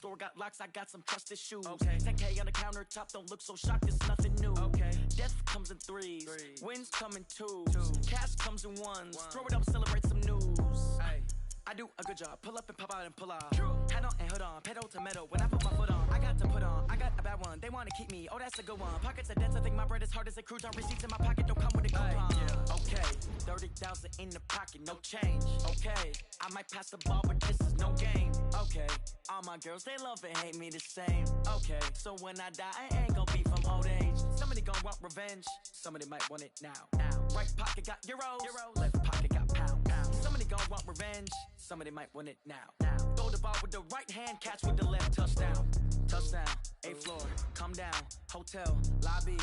store got locks, I got some trusted shoes. Okay. 10K on the countertop, don't look so shocked, it's nothing new. Okay. Death comes in threes, wins come in twos. Cash comes in ones, throw it up, celebrate some news. Ay. I do a good job, pull up and pop out and pull out. Hat on and hood on, pedal to metal, when I put my foot on, I got to put on, I got a bad one, they wanna keep me, oh that's a good one. Pockets are dense, I think my bread is hard as a crouton. Receipts in my pocket don't come with a coupon. Okay, 30,000 in the pocket, no change. Okay, I might pass the ball, but this is no game. Okay, all my girls, they love and hate me the same. Okay, so when I die, I ain't gon' be from old age. Somebody gon' want revenge, somebody might want it now. Right pocket got euros, left pocket got pounds. Somebody gon' want revenge, somebody might want it now. Throw the ball with the right hand, catch with the left, touchdown. Touchdown, 8th floor, come down, hotel, lobby.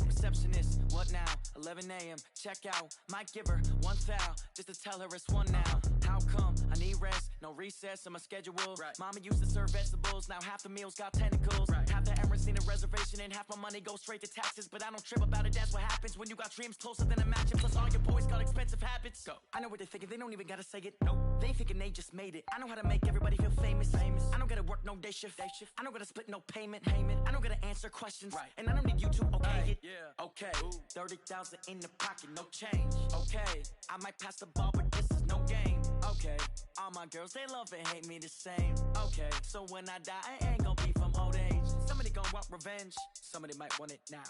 Receptionist, what now? 11 a.m. Check out. Might give her one foul just to tell her it's one now. How come? I need rest, no recess in my schedule. Right. Mama used to serve vegetables, now half the meals got tentacles. Right. Half the Emirates need a reservation and half my money goes straight to taxes. But I don't trip about it, that's what happens when you got dreams closer than a match. And plus all your boys got expensive habits. Go. I know what they're thinking, they don't even gotta say it. Nope. They thinking they just made it. I know how to make everybody feel famous. I don't gotta work no day shift. I don't gotta split no payment. I don't gotta answer questions. Right. And I don't need you to okay it. Yeah. Okay. 30,000 in the pocket, no change. Okay. I might pass the ball, but this is no game. Okay. All my girls, they love and hate me the same. Okay. So when I die, I ain't gon' be from old age. Somebody gon' want revenge. Somebody might want it now.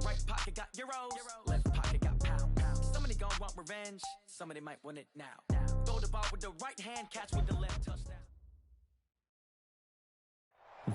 Right pocket got euros. Left pocket got pounds. Somebody gon' want revenge. Somebody might want it now. Throw the ball with the right hand, catch with the left, touchdown.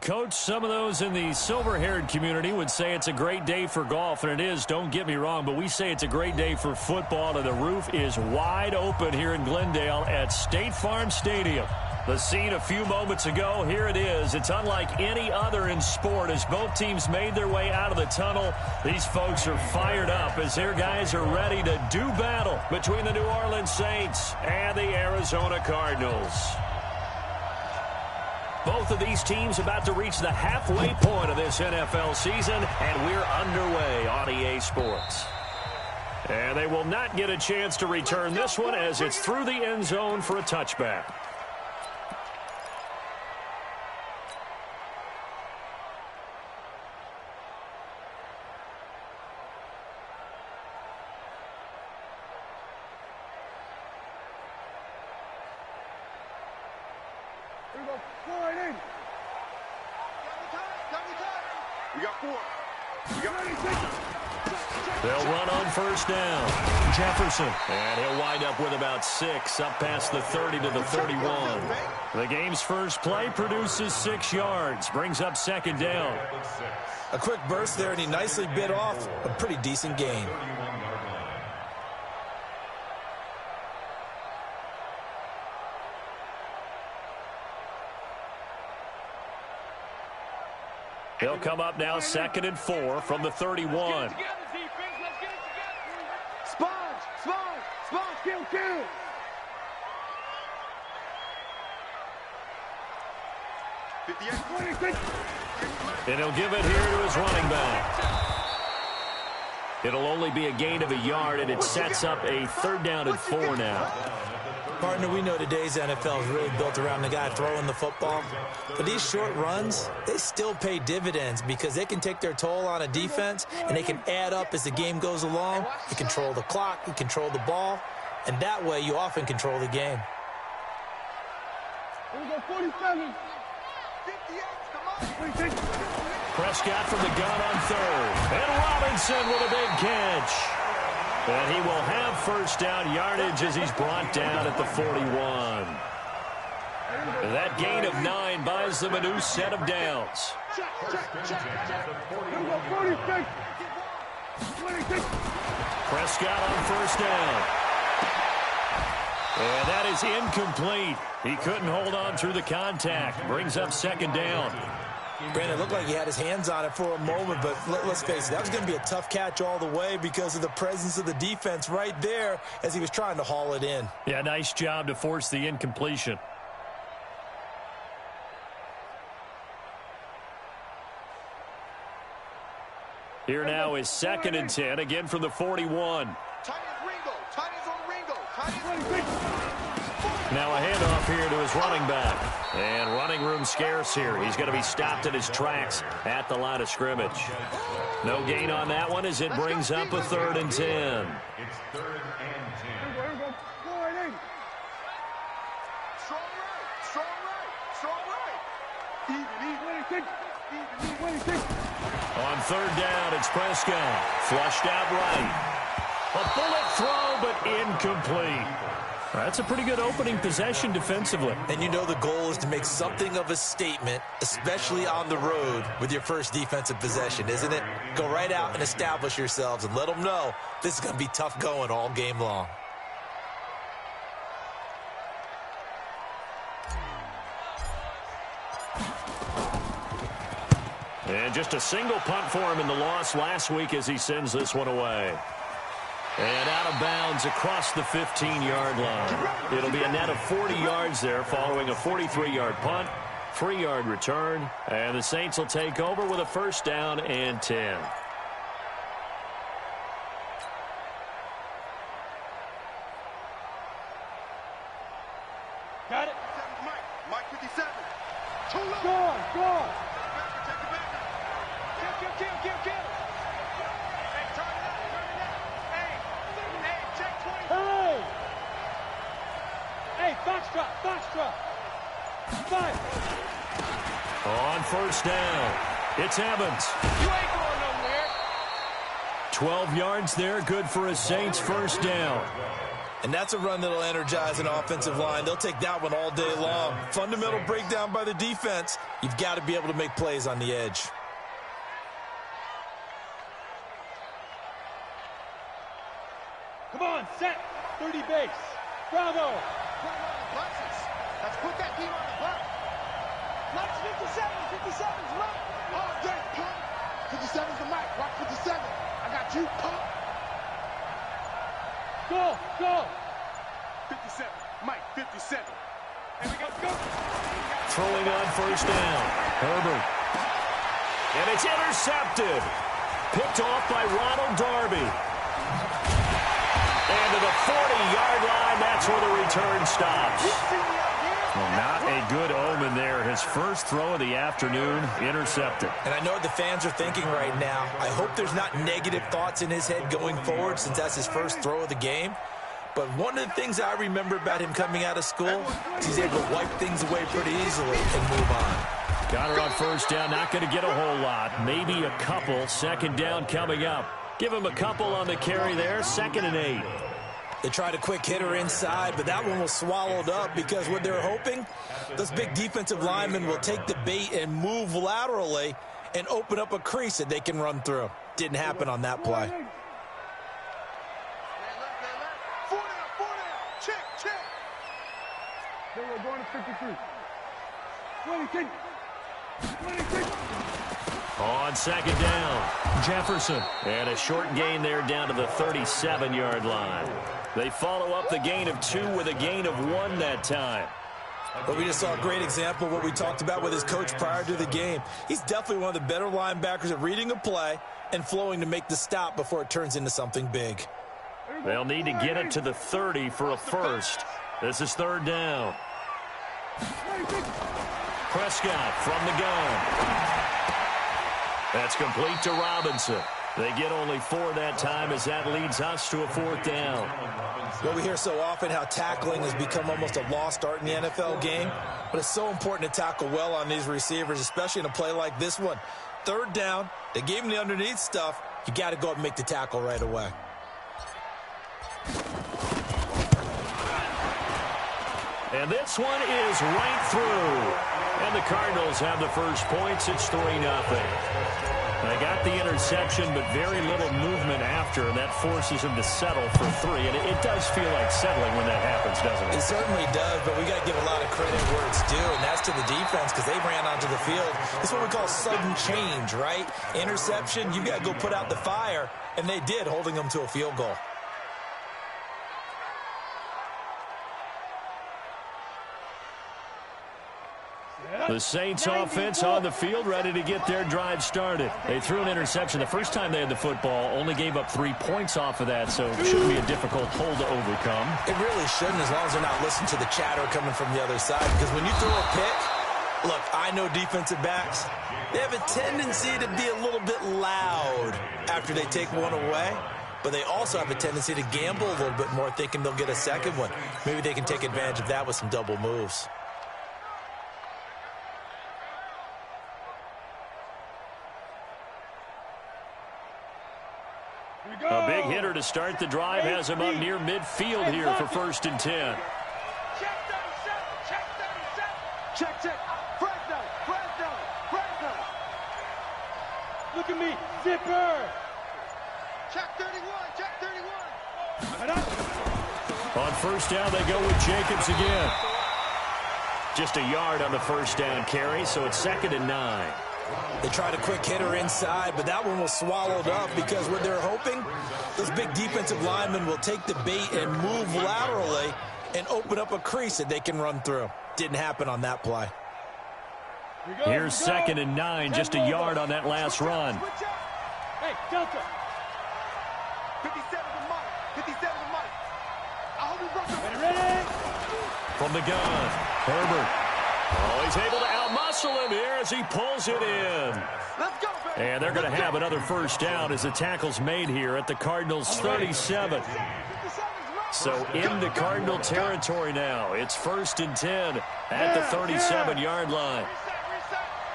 Coach, some of those in the silver-haired community would say it's a great day for golf, and it is, don't get me wrong, but we say it's a great day for football, and the roof is wide open here in Glendale at State Farm Stadium. The scene a few moments ago, here it is. It's unlike any other in sport as both teams made their way out of the tunnel. These folks are fired up as their guys are ready to do battle between the New Orleans Saints and the Arizona Cardinals. Both of these teams about to reach the halfway point of this NFL season, and we're underway on EA Sports. And they will not get a chance to return this one as it's through the end zone for a touchback. They'll run on first down. Jefferson. And he'll wind up with about 6, up past the 30 to the 31. The game's first play produces 6 yards, brings up second down. A quick burst there, and he nicely bit off a pretty decent gain. He'll come up now 2nd and 4 from the 31. Kill. And he'll give it here to his running back. It'll only be a gain of a yard, and it sets up a 3rd down and 4 now. Partner, we know today's NFL is really built around the guy throwing the football. But these short runs, they still pay dividends because they can take their toll on a defense, and they can add up as the game goes along. You control the clock, you control the ball, and that way you often control the game. Here we go, 47. 58, come on. Prescott from the gun on 3rd. And Robinson with a big catch. And he will have first down yardage as he's brought down at the 41. That gain of 9 buys them a new set of downs. Prescott on first down. And that is incomplete. He couldn't hold on through the contact. Brings up second down. Brandon, it looked like he had his hands on it for a moment, but let's face it, that was going to be a tough catch all the way because of the presence of the defense right there as he was trying to haul it in. Yeah, nice job to force the incompletion. Here now is 2nd and 10, again from the 41. Now a handoff here to his running back. And running room scarce here. He's going to be stopped in his tracks at the line of scrimmage. No gain on that one as it brings up a 3rd and 10. It's 3rd and 10. Strong right. Even. On 3rd down, it's Prescott. Flushed out right. A bullet throw, but incomplete. That's a pretty good opening possession defensively. And you know the goal is to make something of a statement, especially on the road with your first defensive possession, isn't it? Go right out and establish yourselves and let them know this is going to be tough going all game long. And just a single punt for him in the loss last week as he sends this one away. And out of bounds across the 15-yard line. It'll be a net of 40 yards there following a 43-yard punt, 3-yard return, and the Saints will take over with a 1st down and 10. Got it. Mike 57. Too low. Go. Take it back. Kill. Hey, turn it up. Hey, check 20. Hey, Foxtrot. 5. On 1st down, it's Evans. You ain't going nowhere. 12 yards there, good for a Saints 1st down. And that's a run that'll energize an offensive line. They'll take that one all day long. Fundamental breakdown by the defense. You've got to be able to make plays on the edge. Come on, set. 30 base. Bravo. Let's put that team on the bus. Let's 57's Mike. Oh, great pump. 57's the Mike. Watch 57. I got you, pump. Go. 57. Mike, 57. And we go. Throwing on 1st down, Herbert. And it's intercepted. Picked off by Ronald Darby. And to the 40-yard line, that's where the return stops. Well, not a good omen there. His first throw of the afternoon, intercepted. And I know what the fans are thinking right now. I hope there's not negative thoughts in his head going forward since that's his first throw of the game. But one of the things I remember about him coming out of school is he's able to wipe things away pretty easily and move on. Counter on 1st down, not going to get a whole lot. Maybe a couple. 2nd down coming up. Give him a couple on the carry there. 2nd and 8. They tried a quick hitter inside, but that one was swallowed up because what they're hoping, those big defensive linemen will take the bait and move laterally and open up a crease that they can run through. Didn't happen on that play. Check. They were going to 53. 26. On 2nd down, Jefferson. And a short gain there down to the 37-yard line. They follow up the gain of 2 with a gain of 1 that time. But we just saw a great example of what we talked about with his coach prior to the game. He's definitely one of the better linebackers at reading a play and flowing to make the stop before it turns into something big. They'll need to get it to the 30 for a 1st. This is 3rd down. Prescott from the gun. That's complete to Robinson. They get only 4 that time as that leads us to a 4th down. Well, we hear so often how tackling has become almost a lost art in the NFL game, but it's so important to tackle well on these receivers, especially in a play like this one. 3rd down, they gave him the underneath stuff. You got to go up and make the tackle right away. And this one is right through. And the Cardinals have the first points. It's 3-0. They got the interception, but very little movement after, and that forces him to settle for 3. And it does feel like settling when that happens, doesn't it? It certainly does, but we got to give a lot of credit where it's due, and that's to the defense because they ran onto the field. It's what we call sudden change, right? Interception, you got to go put out the fire, and they did, holding them to a field goal. The Saints offense on the field, ready to get their drive started. They threw an interception the first time they had the football, only gave up 3 points off of that, so it shouldn't be a difficult hole to overcome. It really shouldn't, as long as they're not listening to the chatter coming from the other side, because when you throw a pick, look, I know defensive backs, they have a tendency to be a little bit loud after they take one away, but they also have a tendency to gamble a little bit more, thinking they'll get a second one. Maybe they can take advantage of that with some double moves. A big hitter to start the drive has him up near midfield here for 1st and 10. Check 37. Check 37. Check, check. Fresno. Fresno. Fresno. Look at me. Zipper. Check 31. Check 31. On 1st down, they go with Jacobs again. Just a yard on the 1st down carry, so it's 2nd and 9. They tried a quick hitter inside, but that one was swallowed up because what they're hoping, those big defensive linemen will take the bait and move laterally and open up a crease that they can run through. Didn't happen on that play. Here's 2nd and 9, just a yard on that last run. Hey, Delta. 57 to Mike. 57 to Mike. I hope he runs Ready? From the gun, Herbert. Oh, he's able to outmuscle him here as he pulls it in. Let's go, baby. And they're going to have another 1st down as the tackle's made here at the Cardinals' 37. So into Cardinal territory now. It's 1st and 10 at the 37-yard line.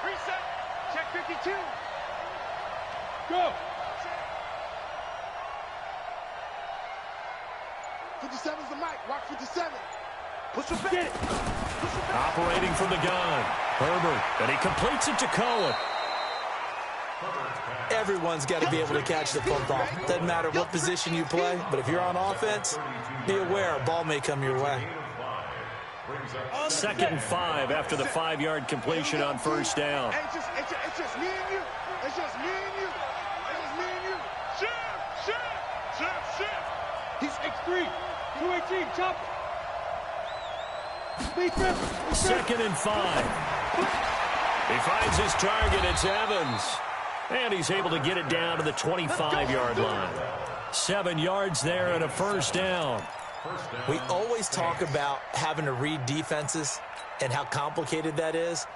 Reset. Check 52. Go. 57's the mic. Watch 57. Push him back. Get it. Operating from the gun, Herbert, and he completes it to Cohen. Everyone's got to be able to catch the football. Doesn't matter what position you play, but if you're on offense, be aware a ball may come your way. 2nd and 5 after the 5-yard completion on 1st down. It's just me and you. It's just me and you. It's just me and you. Shift. He's X3. 218. Chop. 2nd and 5. He finds his target. It's Evans. And he's able to get it down to the 25-yard line. 7 yards there and a 1st down. We always talk about having to read defenses and how complicated that is.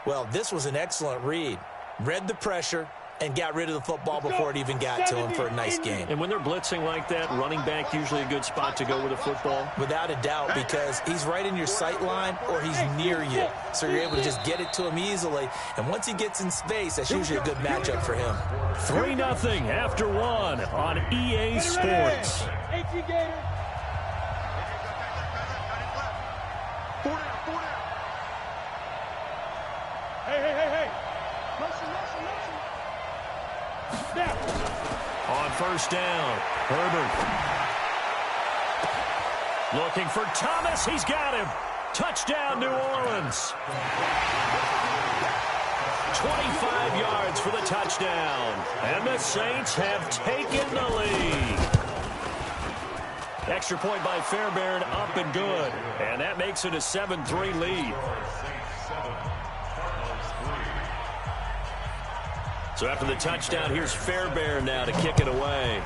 Well, this was an excellent read. Read the pressure and got rid of the football before it even got to him for a nice gain. And when they're blitzing like that, running back usually a good spot to go with a football? Without a doubt, because he's right in your sight line or he's near you. So you're able to just get it to him easily. And once he gets in space, that's usually a good matchup for him. 3-0 after 1 on EA Sports. 18 Gators. 4 down. Hey. Motion. Snap. On 1st down, Herbert. Looking for Thomas. He's got him. Touchdown, New Orleans. 25 yards for the touchdown. And the Saints have taken the lead. Extra point by Fairbairn, up and good. And that makes it a 7-3 lead. So after the touchdown, here's Fairbairn now to kick it away.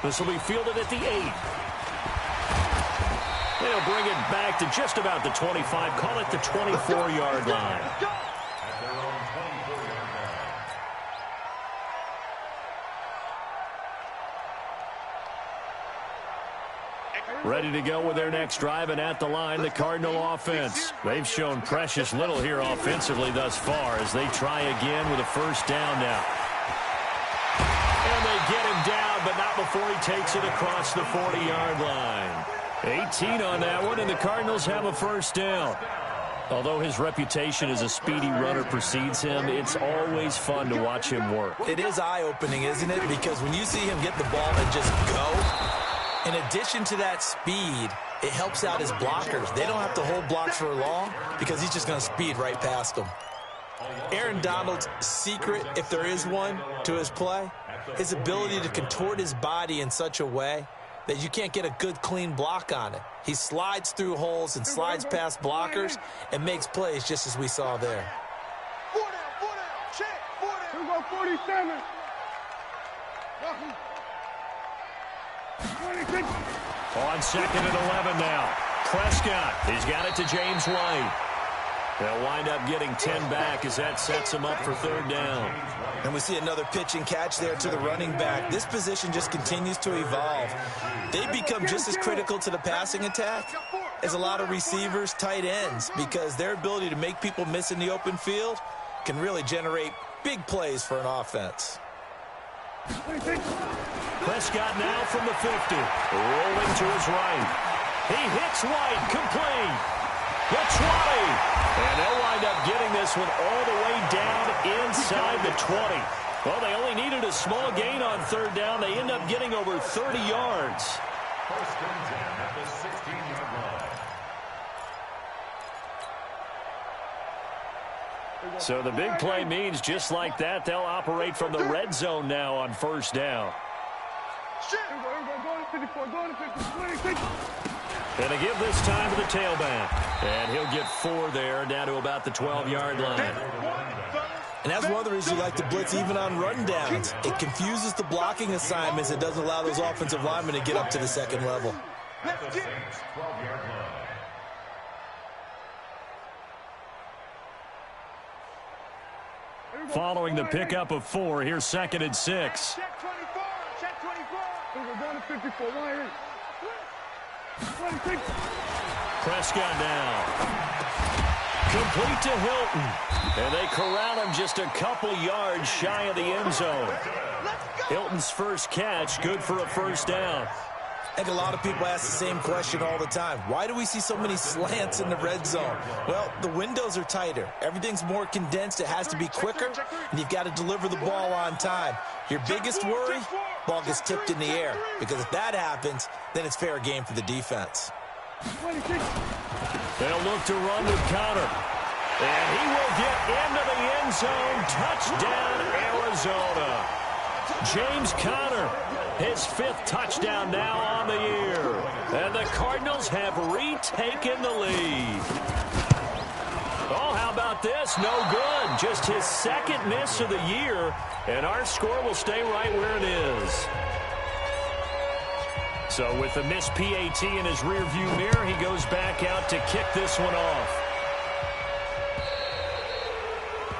This will be fielded at the 8. They'll bring it back to just about the 25, call it the 24-yard line. Ready to go with their next drive, and at the line, the Cardinal offense. They've shown precious little here offensively thus far as they try again with a 1st down now. And they get him down, but not before he takes it across the 40-yard line. 18 on that one, and the Cardinals have a 1st down. Although his reputation as a speedy runner precedes him, it's always fun to watch him work. It is eye-opening, isn't it? Because when you see him get the ball and just go, in addition to that speed, it helps out his blockers. They don't have to hold blocks for long because he's just going to speed right past them. Aaron Donald's secret, if there is one, to his play, his ability to contort his body in such a way that you can't get a good, clean block on it. He slides through holes and slides past blockers and makes plays just as we saw there. 4 down, check, 4 down. Here we go, 47. 26. On second and 11 now. Prescott, he's got it to James White. They'll wind up getting 10 back as that sets him up for third down. And we see another pitch and catch there to the running back. This position just continues to evolve. They become just as critical to the passing attack as a lot of receivers, tight ends, because their ability to make people miss in the open field can really generate big plays for an offense. Prescott now from the 50, rolling to his right. He hits White, complete. The 20. And they'll wind up getting this one all the way down inside the 20. Well, they only needed a small gain on third down. They end up getting over 30 yards. First and 10 at the 16-yard line. So the big play means just like that, they'll operate from the red zone now on first down. And they give this time to the tailback. And he'll get 4 there, down to about the 12-yard line. And that's one of the reasons you like to blitz even on run downs. It confuses the blocking assignments. It doesn't allow those offensive linemen to get up to the second level. Following the pickup of 4, here's second and 6. Check 24, check 24. We're going to 54, why 26. Prescott down. Complete to Hilton. And they corral him just a couple yards shy of the end zone. Hilton's first catch, good for a first down. I think a lot of people ask the same question all the time. Why do we see so many slants in the red zone? Well, the windows are tighter. Everything's more condensed. It has to be quicker, and you've got to deliver the ball on time. Your biggest worry, ball gets tipped in the air, because if that happens, then it's fair game for the defense. They'll look to run with Conner. And he will get into the end zone. Touchdown, Arizona. James Conner, his 5th touchdown now on the year. And the Cardinals have retaken the lead. Oh, how about this? No good. Just his 2nd miss of the year. And our score will stay right where it is. So with the missed PAT in his rearview mirror, he goes back out to kick this one off.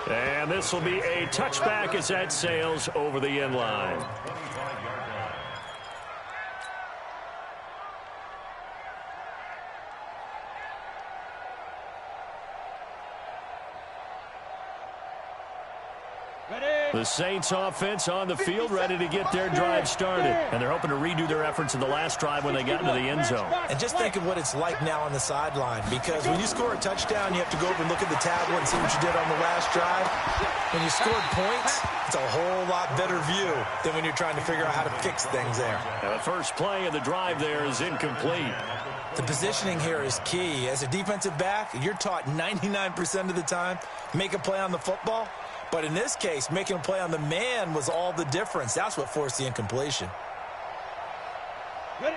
And this will be a touchback as that sails over the end line. The Saints offense on the field, ready to get their drive started. And they're hoping to redo their efforts in the last drive when they got into the end zone. And just think of what it's like now on the sideline, because when you score a touchdown, you have to go over and look at the tablet and see what you did on the last drive. When you scored points, it's a whole lot better view than when you're trying to figure out how to fix things there. Now the first play of the drive there is incomplete. The positioning here is key. As a defensive back, you're taught 99% of the time, make a play on the football. But in this case, making a play on the man was all the difference. That's what forced the incompletion.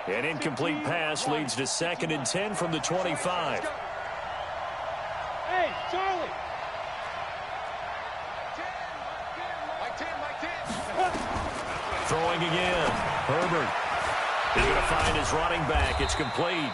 An incomplete pass leads to 2nd and 10 from the 25. Hey, Charlie. Throwing again. Herbert is going to find his running back. It's complete.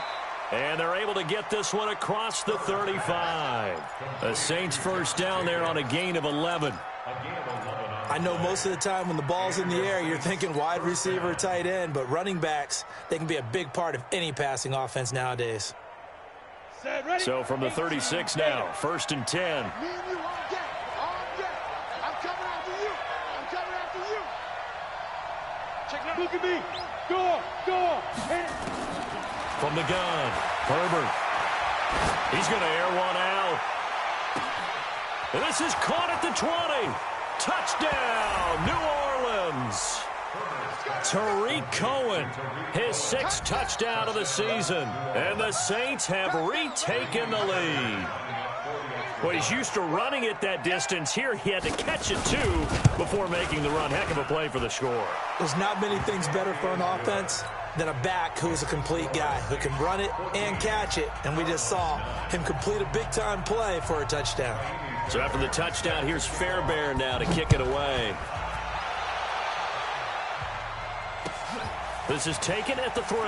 And they're able to get this one across the 35. The Saints first down there on a gain of 11. I know most of the time when the ball's in the air, you're thinking wide receiver, tight end, but running backs, they can be a big part of any passing offense nowadays. So from the 36 now, 1st and 10. Me and you all day, all day. I'm coming after you. I'm coming after you. Check it out. Look at me. Go. Hit it. From the gun, Herbert. He's going to air one out. And this is caught at the 20. Touchdown, New Orleans. Tariq Cohen, his 6th touchdown of the season. And the Saints have retaken the lead. Well, he's used to running it that distance. Here he had to catch it, too, before making the run. Heck of a play for the score. There's not many things better for an offense than a back who's a complete guy, who can run it and catch it. And we just saw him complete a big-time play for a touchdown. So after the touchdown, here's Fairbairn now to kick it away. This is taken at the 3.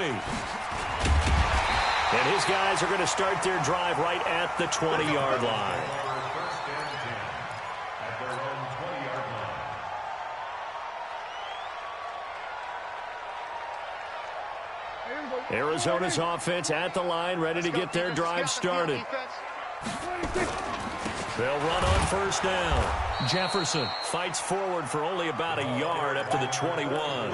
And his guys are going to start their drive right at the 20-yard line. Arizona's offense at the line, ready to get their drive started. They'll run on first down. Jefferson fights forward for only about a yard up to the 21.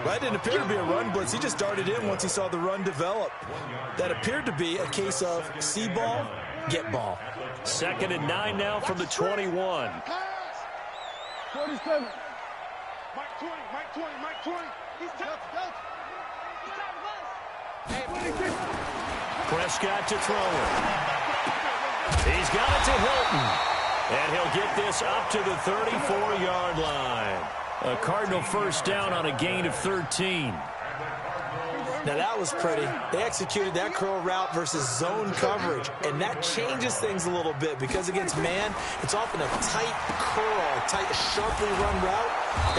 That didn't appear to be a run blitz. He just darted in once he saw the run develop. That appered to be a case of see ball, get ball. 2nd and 9 now from the 21. 47. Mike 20, Mike 20, Mike 20. He's tough. Prescott to throw it. He's got it to Hilton. And he'll get this up to the 34-yard line. A Cardinal first down on a gain of 13. Now that was pretty. They executed that curl route versus zone coverage, and that changes things a little bit because against man, it's often a tight curl, tight, sharply run route.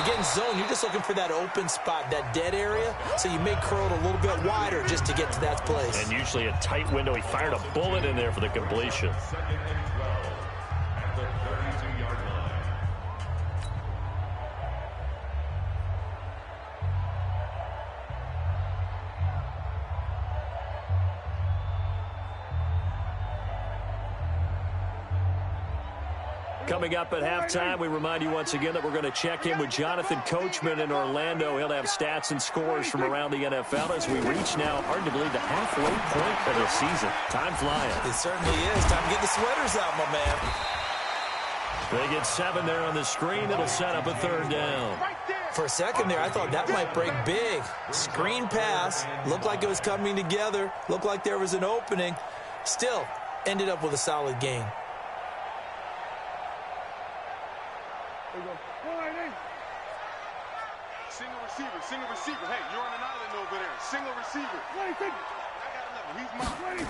Against zone, you're just looking for that open spot, that dead area, so you make curl a little bit wider just to get to that place. And usually a tight window. He fired a bullet in there for the completion. Coming up at halftime, we remind you once again that we're going to check in with Jonathan Coachman in Orlando. He'll have stats and scores from around the NFL as we reach now, hard to believe, the halfway point of the season. Time flying. It certainly is. Time to get the sweaters out, my man. They get 7 there on the screen. It'll set up a 3rd down. For a second there, I thought that might break big. Screen pass. Looked like it was coming together. Looked like there was an opening. Still, ended up with a solid game. Single receiver. Hey, you're on an island over there. Single receiver. I got 11. He's mine.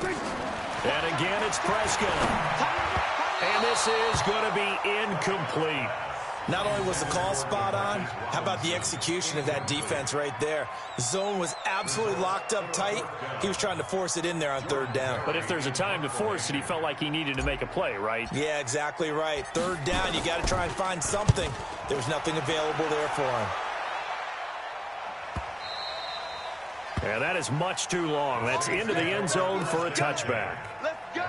And again, it's Prescott. And this is going to be incomplete. Not only was the call spot on, how about the execution of that defense right there? The zone was absolutely locked up tight. He was trying to force it in there on 3rd down. But if there's a time to force it, he felt like he needed to make a play, right? Yeah, exactly right. 3rd down, you got to try and find something. There was nothing available there for him. And that is much too long. That's into the end zone for a touchback. Let's go.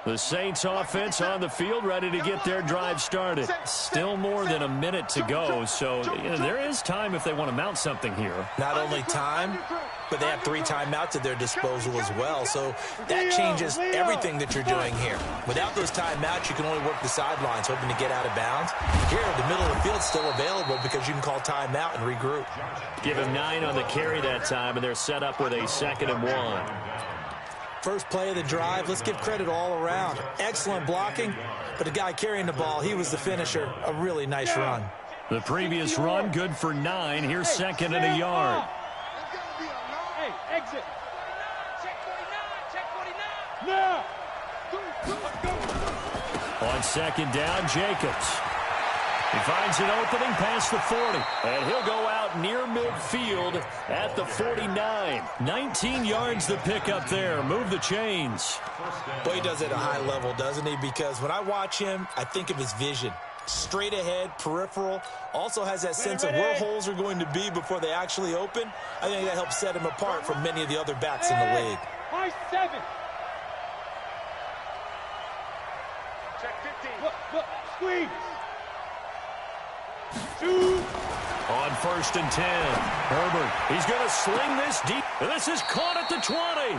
The Saints offense on the field, ready to get their drive started. Still more than a minute to go, so there is time if they want to mount something here. Not only time, but they have 3 timeouts at their disposal as well, so that changes everything that you're doing here. Without those timeouts, you can only work the sidelines, hoping to get out of bounds. Here, the middle of the field's still available because you can call timeout and regroup. Give him 9 on the carry that time, and they're set up with a 2nd and 1. First play of the drive, let's give credit all around. Excellent blocking, but the guy carrying the ball, he was the finisher. A really nice run. The previous run, good for 9. Here's 2nd and a yard. Hey, exit. Check 49. Now. On 2nd down, Jacobs. He finds an opening past the 40, and he'll go out near midfield at the 49. 19 yards the pick up there. Move the chains. Boy, he does it at a high level, doesn't he? Because when I watch him, I think of his vision. Straight ahead, peripheral. Also has that sense of where holes are going to be before they actually open. I think that helps set him apart from many of the other backs in the league. High 7. Check 15. Look, squeeze. 2. On 1st and 10, Herbert. He's going to sling this deep. And this is caught at the 20.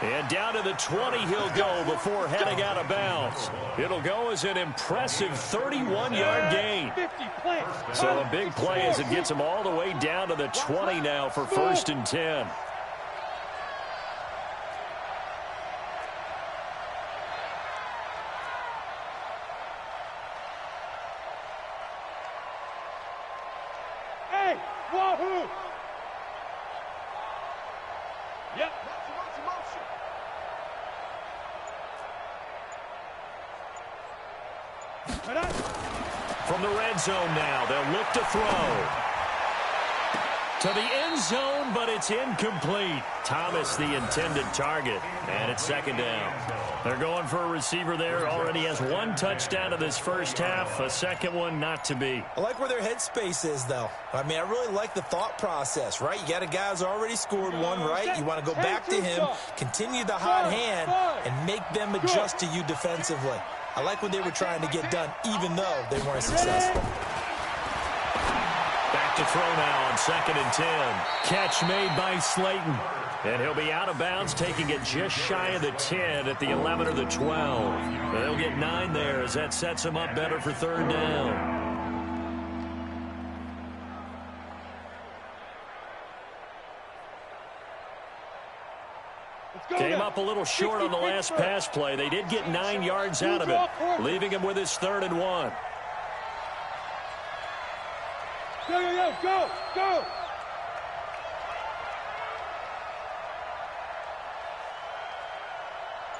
And down to the 20 he'll go before heading out of bounds. It'll go as an impressive 31-yard gain. So a big play as it gets him all the way down to the 20 now for 1st and 10. Hey, wahoo! Yep. From the red zone now, they'll look to throw. To the end zone, but it's incomplete. Thomas, the intended target, and it's 2nd down. They're going for a receiver there. Already has 1 touchdown in this first half. A second one not to be. I like where their headspace is, though. I mean, I really like the thought process, right? You got a guy who's already scored one, right? You want to go back to him, continue the hot hand, and make them adjust to you defensively. I like what they were trying to get done, even though they weren't successful. Back to throw now on 2nd and 10. Catch made by Slayton. And he'll be out of bounds, taking it just shy of the 10 at the 11 or the 12. They'll get 9 there as that sets him up better for 3rd down. Came up a little short on the last pass play. They did get 9 yards out of it, leaving him with his 3rd and 1. Go!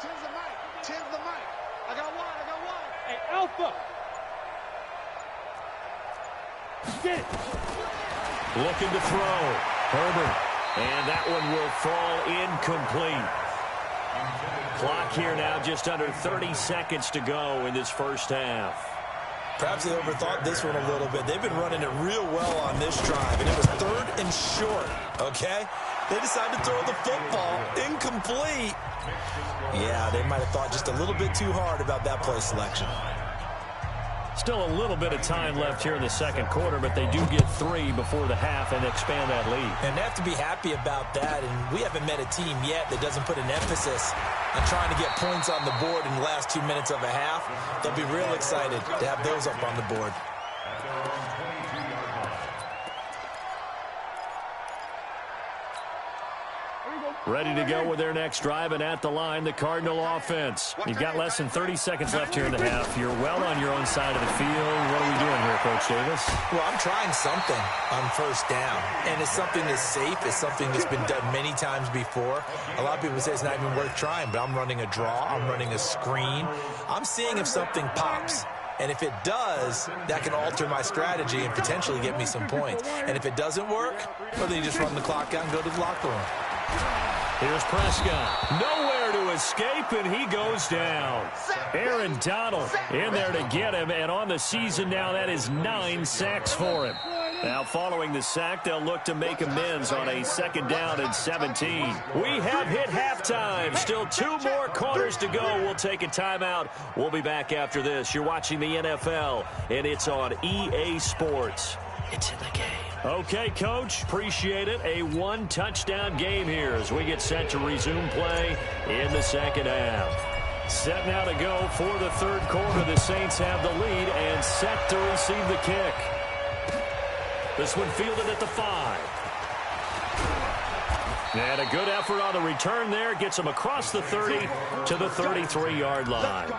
Tens the mic. I got one. Hey, Alpha! Get it! Looking to throw. Herbert. And that one will fall incomplete. Clock here now just under 30 seconds to go in this first half. Perhaps they overthought this one a little bit. They've been running it real well on this drive, and it was 3rd and short, okay? They decided to throw the football. Incomplete. Yeah, they might have thought just a little bit too hard about that play selection. Still a little bit of time left here in the second quarter, but they do get 3 before the half and expand that lead. And they have to be happy about that, and we haven't met a team yet that doesn't put an emphasis on trying to get points on the board in the last 2 minutes of a half. They'll be real excited to have those up on the board. Ready to go with their next drive, and at the line, the Cardinal offense. You've got less than 30 seconds left here in the half. You're well on your own side of the field. What are we doing here, Coach Davis? Well, I'm trying something on 1st down, and it's something that's safe. It's something that's been done many times before. A lot of people say it's not even worth trying, but I'm running a draw. I'm running a screen. I'm seeing if something pops. And if it does, that can alter my strategy and potentially get me some points. And if it doesn't work, well, then you just run the clock out and go to the locker room. Here's Prescott. Nowhere to escape, and he goes down. Aaron Donald in there to get him, and on the season now, that is 9 sacks for him. Now, following the sack, they'll look to make amends on a 2nd down and 17. We have hit halftime. Still 2 more quarters to go. We'll take a timeout. We'll be back after this. You're watching the NFL, and it's on EA Sports. It's in the game. Okay, Coach, appreciate it. A 1-touchdown game here as we get set to resume play in the second half. Set now to go for the 3rd quarter. The Saints have the lead and set to receive the kick. This one fielded at the 5. And a good effort on the return there. Gets them across the 30 to the 33-yard line.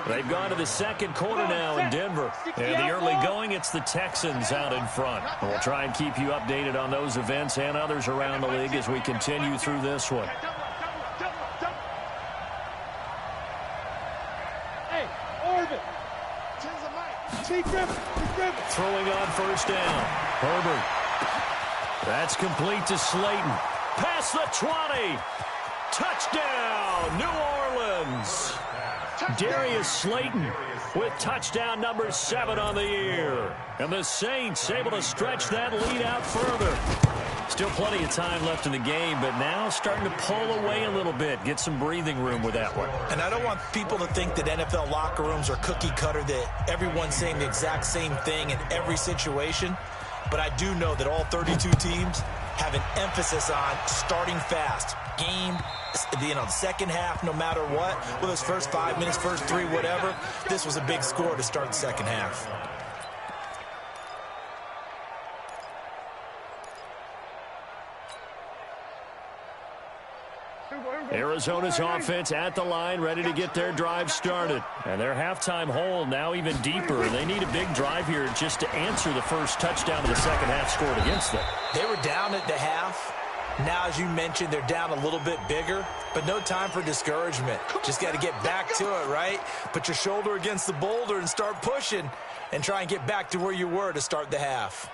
They've gone to the second quarter now in Denver. And the early going, it's the Texans out in front. And we'll try and keep you updated on those events and others around the league as we continue through this one. Hey, Orvin. Throwing on 1st down. Herbert. That's complete to Slayton. Past the 20. Touchdown, New Orleans. Darius Slayton with touchdown number 7 on the year. And the Saints able to stretch that lead out further. Still plenty of time left in the game, but now starting to pull away a little bit. Get some breathing room with that one. And I don't want people to think that NFL locker rooms are cookie cutter, that everyone's saying the exact same thing in every situation. but I do know that all 32 teams have an emphasis on starting fast. The second half, no matter what, whether it's first 5 minutes, first 3, whatever, this was a big score to start the second half. Arizona's offense at the line, ready to get their drive started. And their halftime hole now even deeper. They need a big drive here just to answer the first touchdown of the second half scored against them. They were down at the half. Now, as you mentioned, they're down a little bit bigger, but no time for discouragement. Just got to get back to it, right? Put your shoulder against the boulder and start pushing and try and get back to where you were to start the half.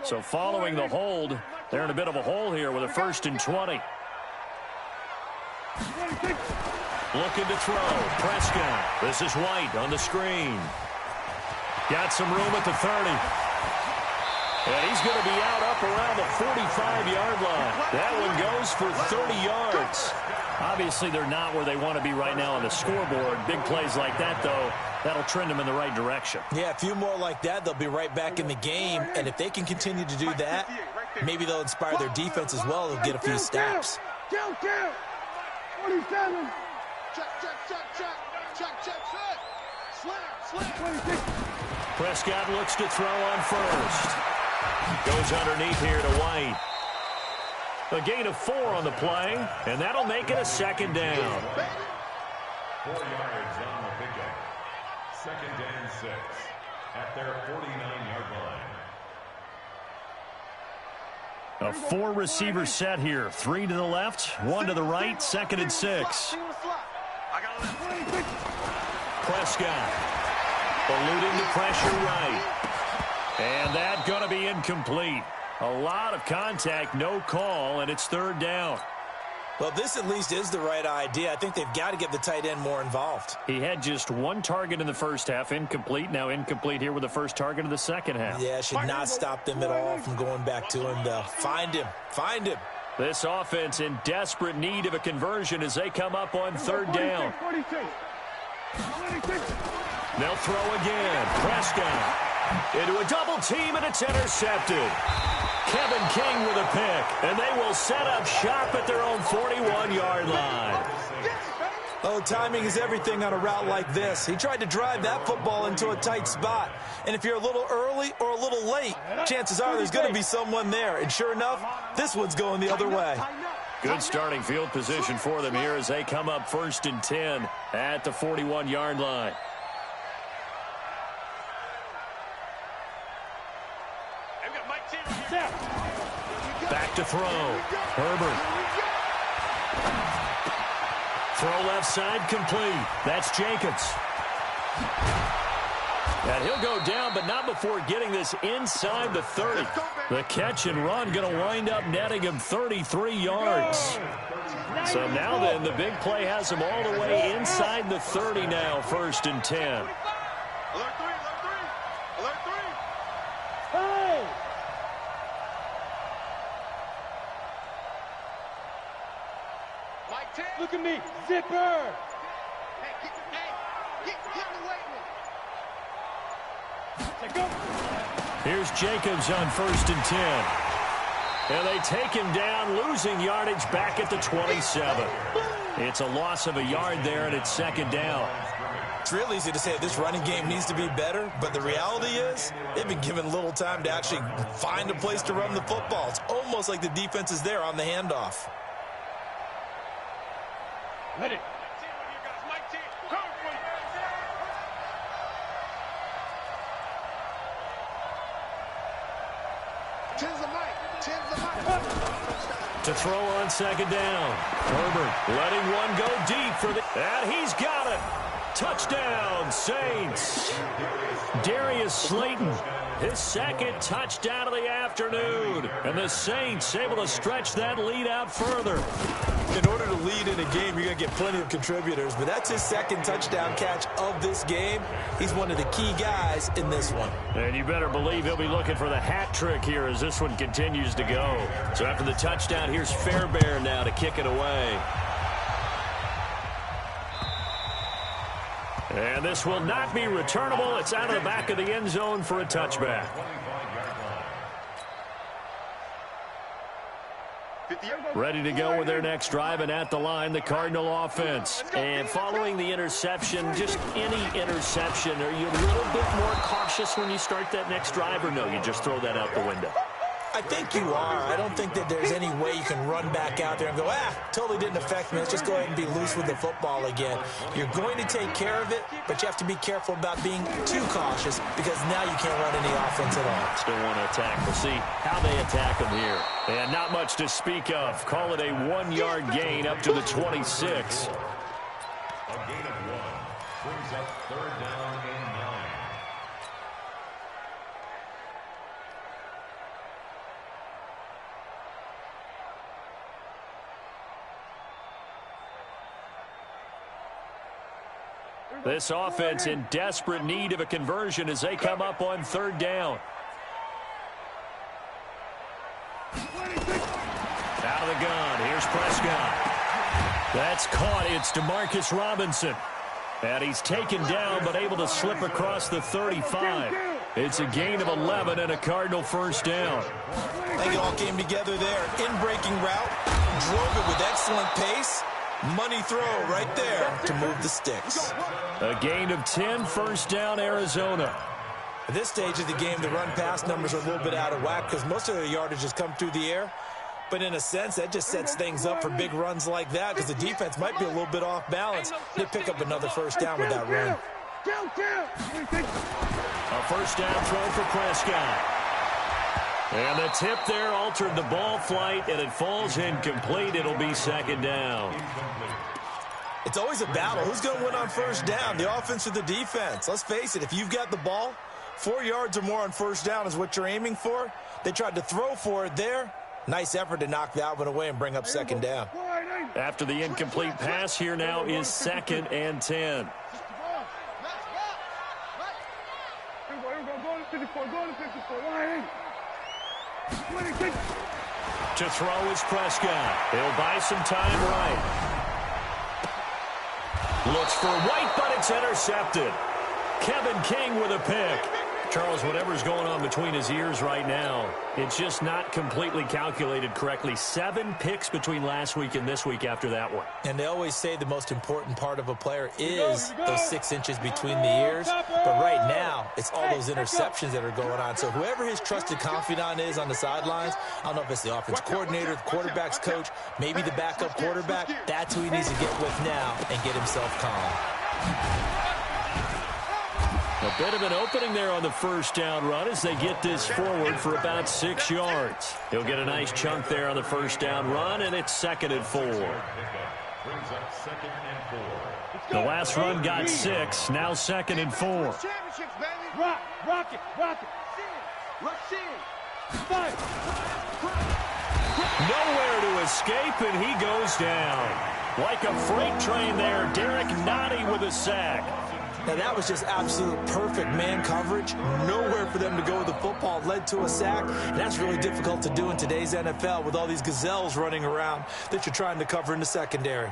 So following the hold, they're in a bit of a hole here with a 1st and 20. Looking to throw. Prescott. This is White on the screen. Got some room at the 30. And he's going to be out up around the 45-yard line. That one goes for 30 yards. Obviously, they're not where they want to be right now on the scoreboard. Big plays like that, though, that'll trend them in the right direction. Yeah, a few more like that, they'll be right back in the game. And if they can continue to do that, maybe they'll inspire their defense as well. They'll get a few stops. 47. Check. Slam. Prescott looks to throw on first. Goes underneath here to White. A gain of 4 on the play, and that'll make it a 2nd down. 4 yards on the pickup. 2nd and 6 at their 49-yard line. A 4-receiver set here. 3 to the left, 1 to the right, 2nd and 6. Prescott eluding the pressure right. And that going to be incomplete. A lot of contact, no call, and it's 3rd down. Well, this at least is the right idea. I think they've got to get the tight end more involved. He had just 1 target in the first half, incomplete. Now incomplete here with the first target of the second half. Yeah, should not stop them at all from going back to him, though. Find him. This offense in desperate need of a conversion as they come up on 3rd down. They'll throw again. Prescott into a double team, and it's intercepted. Kevin King with a pick, and they will set up shop at their own 41-yard line. Oh, timing is everything on a route like this. He tried to drive that football into a tight spot. And if you're a little early or a little late, chances are there's going to be someone there. And sure enough, this one's going the other way. Good starting field position for them here as they come up 1st and 10 at the 41-yard line. Back to throw. Herbert. Throw left side complete. That's Jacobs. And he'll go down, but not before getting this inside the 30. The catch and run going to wind up netting him 33 yards. So now then, the big play has him all the way inside the 30 now, 1st and 10. Alert 3. Hey! Look at me, zipper! Hey, get away with it. Here's Jacobs on 1st and 10. And they take him down, losing yardage back at the 27. It's a loss of a yard there, and it's 2nd down. It's real easy to say this running game needs to be better, but the reality is they've been given little time to actually find a place to run the football. It's almost like the defense is there on the handoff. Let it. To throw on 2nd down. Herbert letting one go deep for the... And he's got it. Touchdown, Saints. Darius Slayton, his 2nd touchdown of the afternoon. And the Saints able to stretch that lead out further. In order to lead in a game, you're going to get plenty of contributors, but that's his 2nd touchdown catch of this game. He's one of the key guys in this one. And you better believe he'll be looking for the hat trick here as this one continues to go. So after the touchdown, here's Fairbairn now to kick it away. And this will not be returnable. It's out of the back of the end zone for a touchback. Ready to go with their next drive, and at the line, the Cardinal offense. And following the interception, just any interception, are you a little bit more cautious when you start that next drive, or no, you just throw that out the window? I think you are. I don't think that there's any way you can run back out there and go, totally didn't affect me. Let's just go ahead and be loose with the football again. You're going to take care of it, but you have to be careful about being too cautious because now you can't run any offense at all. Still want to attack. We'll see how they attack them here. And not much to speak of. Call it a 1-yard gain up to the 26. A gain of 1 brings up 3rd down and 9. This offense in desperate need of a conversion as they come up on 3rd down. Out of the gun. Here's Prescott. That's caught. It's Demarcus Robinson. And he's taken down but able to slip across the 35. It's a gain of 11 and a Cardinal 1st down. I think it all came together there. In-breaking route. Drove it with excellent pace. Money throw right there to move the sticks. A gain of 10, 1st down, Arizona. At this stage of the game, the run-pass numbers are a little bit out of whack because most of their yardage has come through the air. But in a sense, that just sets things up for big runs like that because the defense might be a little bit off balance. They pick up another 1st down with that run. A 1st down throw for Prescott. And the tip there altered the ball flight, and it falls incomplete. It'll be 2nd down. It's always a battle. Who's going to win on 1st down, the offense or the defense? Let's face it, if you've got the ball, 4 yards or more on 1st down is what you're aiming for. They tried to throw for it there. Nice effort to knock that one away and bring up 2nd down. After the incomplete pass, here now is 2nd and 10. To throw is Prescott. He'll buy some time right. Looks for White, but it's intercepted. Kevin King with a pick. Charles, whatever's going on between his ears right now, it's just not completely calculated correctly. 7 picks between last week and this week after that one. And they always say the most important part of a player is those 6 inches between the ears. But right now, it's all those interceptions that are going on. So whoever his trusted confidant is on the sidelines, I don't know if it's the offense coordinator, the quarterback's coach, maybe the backup quarterback, that's who he needs to get with now and get himself calm. A bit of an opening there on the 1st down run as they get this forward for about 6 yards. He'll get a nice chunk there on the 1st down run, and it's 2nd and 4. The last run got 6, now 2nd and 4. Rock it. Nowhere to escape, and he goes down. Like a freight train there, Derek Nottie with a sack. Now, that was just absolute perfect man coverage. Nowhere for them to go with the football. Led to a sack. And that's really difficult to do in today's NFL with all these gazelles running around that you're trying to cover in the secondary.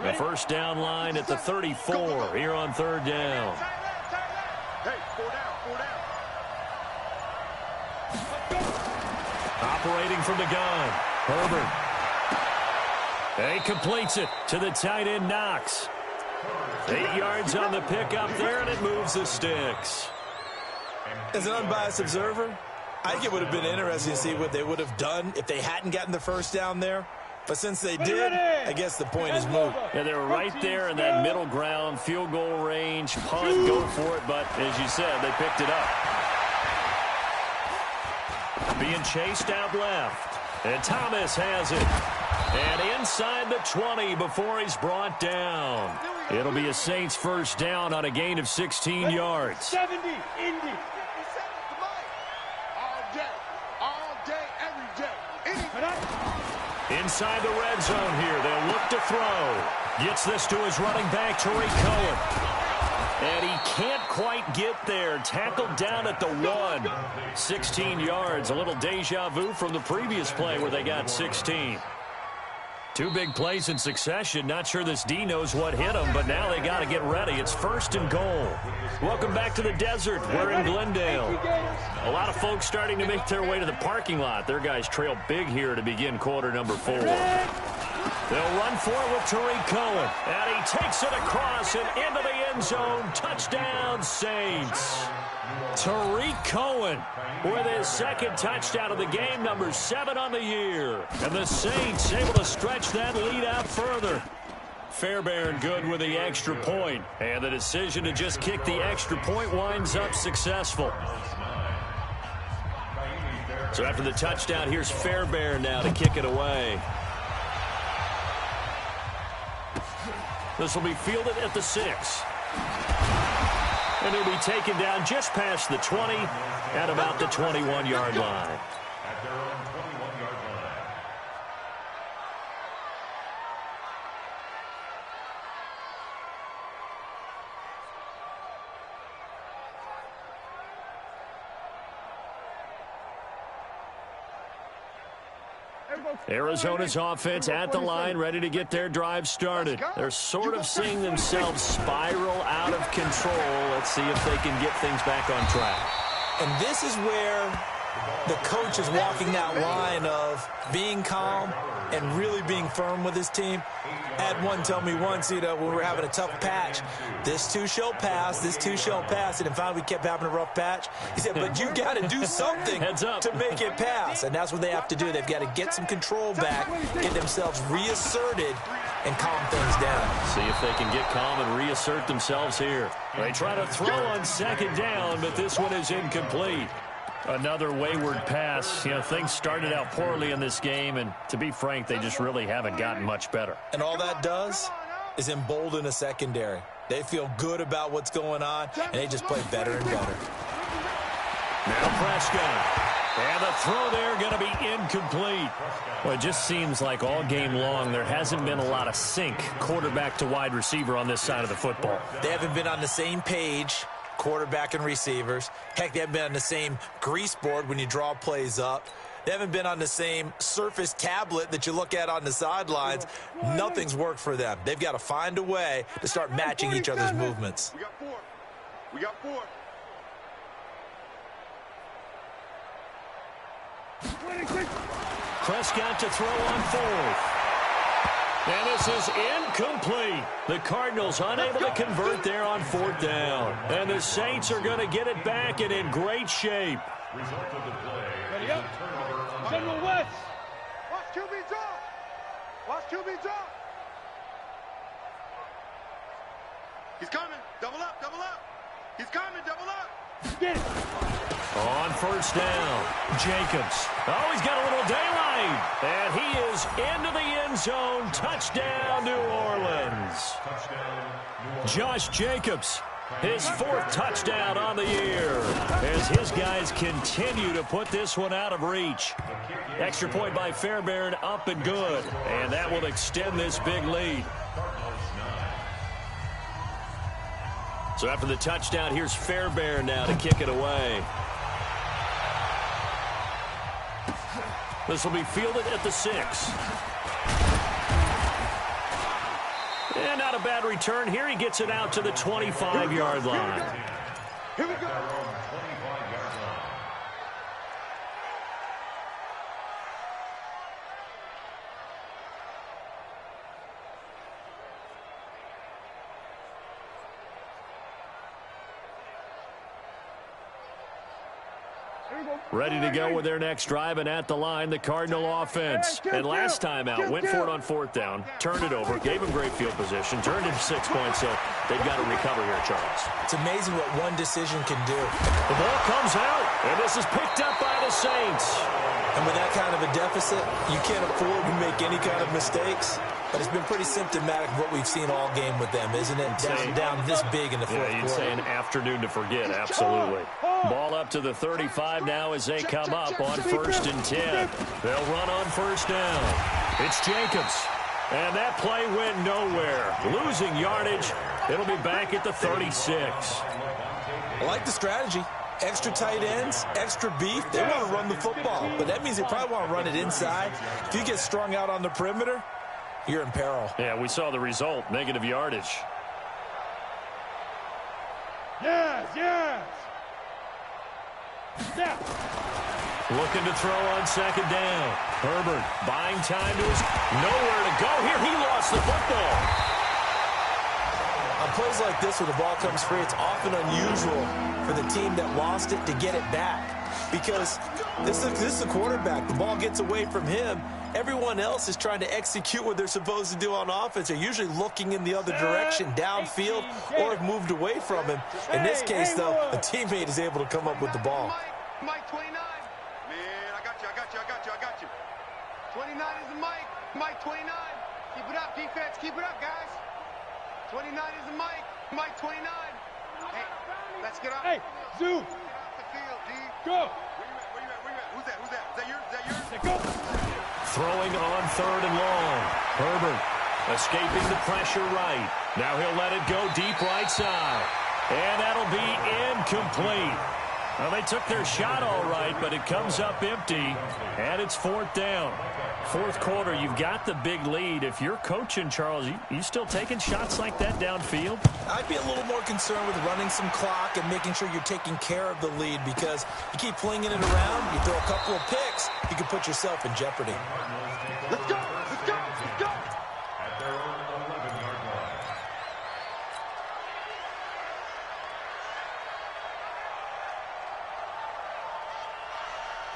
The 1st down line at the 34 here on 3rd down. Hey, 4 down. Operating from the gun, Herbert. He completes it to the tight end, Knox. 8 yards on the pickup there, and it moves the sticks. As an unbiased observer, I think it would have been interesting to see what they would have done if they hadn't gotten the 1st down there. But since they did, I guess the point is moot. Yeah, they were right there in that middle ground, field goal range, punt, go for it. But as you said, they picked it up. Being chased out left. And Thomas has it. And inside the 20 before he's brought down. It'll be a Saints 1st down on a gain of 16 yards. 70, Indy. All day, every day. Inside the red zone here. They'll look to throw. Gets this to his running back, Tariq Cohen. And he can't quite get there. Tackled down at the 1. 16 yards. A little deja vu from the previous play where they got 16. Two big plays in succession. Not sure this D knows what hit them, but now they got to get ready. It's 1st and goal. Welcome back to the desert. We're in Glendale. A lot of folks starting to make their way to the parking lot. Their guys trail big here to begin quarter number 4. They'll run for it with Tariq Cohen. And he takes it across and into the end zone. Touchdown, Saints. Tariq Cohen with his 2nd touchdown of the game, number 7 on the year. And the Saints able to stretch that lead out further. Fairbairn good with the extra point. And the decision to just kick the extra point winds up successful. So after the touchdown, here's Fairbairn now to kick it away. This will be fielded at the 6. And he'll be taken down just past the 20 at about the 21-yard line. At their own 21-yard line. Arizona's offense at the line, ready to get their drive started. They're sort of seeing themselves spiral out of control. Let's see if they can get things back on track. And this is where the coach is walking that line of being calm and really being firm with his team. I had one tell me once, when we were having a tough patch, this too shall pass, this too shall pass. And finally we kept having a rough patch. He said, but you got to do something to make it pass. And that's what they have to do. They've got to get some control back, get themselves reasserted, and calm things down. See if they can get calm and reassert themselves here. They try to throw on 2nd down, but this one is incomplete. Another wayward pass. Things started out poorly in this game, and to be frank, they just really haven't gotten much better. And all that does is embolden a secondary. They feel good about what's going on, and they just play better and better. Now Prescott. And the throw there going to be incomplete. Well, it just seems like all game long there hasn't been a lot of sync quarterback to wide receiver on this side of the football. They haven't been on the same page, quarterback and receivers. Heck, they haven't been on the same grease board when you draw plays up. They haven't been on the same surface tablet that you look at on the sidelines. Nothing's worked for them. They've got to find a way to start matching each other's movements. We got 4. We got 4. Prescott to throw on 4th. And this is incomplete. The Cardinals unable to convert there on 4th down. And the Saints are going to get it back and in great shape. Result of the play. Ready up. General West. Watch QB drop. Watch QB drop. He's coming. Double up, double up. He's coming, double up. Get it. On 1st down, Jacobs. Oh, he's got a little daylight. And he is into the end zone. Touchdown, New Orleans. Josh Jacobs, his 4th touchdown on the year, as his guys continue to put this one out of reach. Extra point by Fairbairn, up and good. And that will extend this big lead. So after the touchdown, here's Fairbairn now to kick it away. This will be fielded at the 6. And not a bad return here. He gets it out to the 25-yard line. Here we go. Ready to go with their next drive, and at the line, the Cardinal offense. And last time out, went for it on 4th down, turned it over, gave them great field position, turned it 6 points, so they've got to recover here, Charles. It's amazing what one decision can do. The ball comes out, and this is picked up by the Saints. And with that kind of a deficit, you can't afford to make any kind of mistakes. But it's been pretty symptomatic of what we've seen all game with them, isn't it? Down this big in the 4th quarter. You'd say an afternoon to forget, absolutely. Ball up to the 35 now as they come up on 1st and 10. They'll run on 1st down. It's Jacobs. And that play went nowhere. Losing yardage. It'll be back at the 36. I like the strategy. Extra tight ends, extra beef. They want to run the football. But that means they probably want to run it inside. If you get strung out on the perimeter, you're in peril. Yeah, we saw the result, negative yardage. Yes, yes. Snap. Looking to throw on second down. Herbert buying time to his... Nowhere to go here. He lost the football. On plays like this, when the ball comes free, it's often unusual for the team that lost it to get it back. Because this is the quarterback. The ball gets away from him. Everyone else is trying to execute what they're supposed to do on offense. They're usually looking in the other direction, downfield, or have moved away from him. In this case, though, a teammate is able to come up with the ball. Mike 29. Man, I got you. 29 is the Mike. Mike 29. Keep it up, defense. Keep it up, guys. 29 is the Mike. Mike 29. Hey, let's get up. Hey, Zoo. Get off the field, D. Go. Where you at? Who's that? Is that yours? Hey, go. Throwing on third and long. Herbert escaping the pressure right. Now he'll let it go deep right side. And that'll be incomplete. Well, they took their shot all right, but it comes up empty, and it's fourth down. Fourth quarter, you've got the big lead. If you're coaching, Charles, you still taking shots like that downfield? I'd be a little more concerned with running some clock and making sure you're taking care of the lead, because you keep flinging it around, you throw a couple of picks, you can put yourself in jeopardy. Let's go. At their own 11-yard line.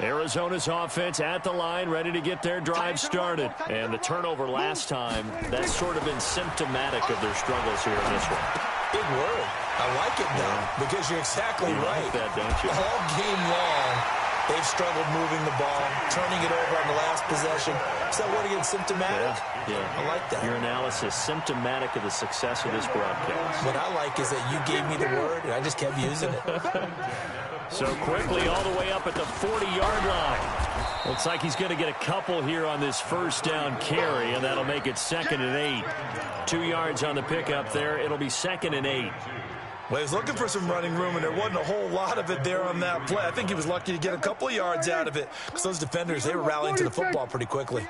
Arizona's offense at the line, ready to get their drive started. And the turnover last time, that's sort of been symptomatic of their struggles here in this one. Big word. I like it now, because you're exactly right. Like that, don't you? All game long, they've struggled moving the ball, turning it over on the last possession. Is that word again, symptomatic? Yeah. I like that. Your analysis, symptomatic of the success of this broadcast. What I like is that you gave me the word, and I just kept using it. So quickly all the way up at the 40-yard line. Looks like he's going to get a couple here on this first down carry, and that'll make it 2nd and 8. 2 yards on the pickup there. It'll be 2nd and 8. Well, he was looking for some running room, and there wasn't a whole lot of it there on that play. I think he was lucky to get a couple of yards out of it, because those defenders, they were rallying to the football pretty quickly.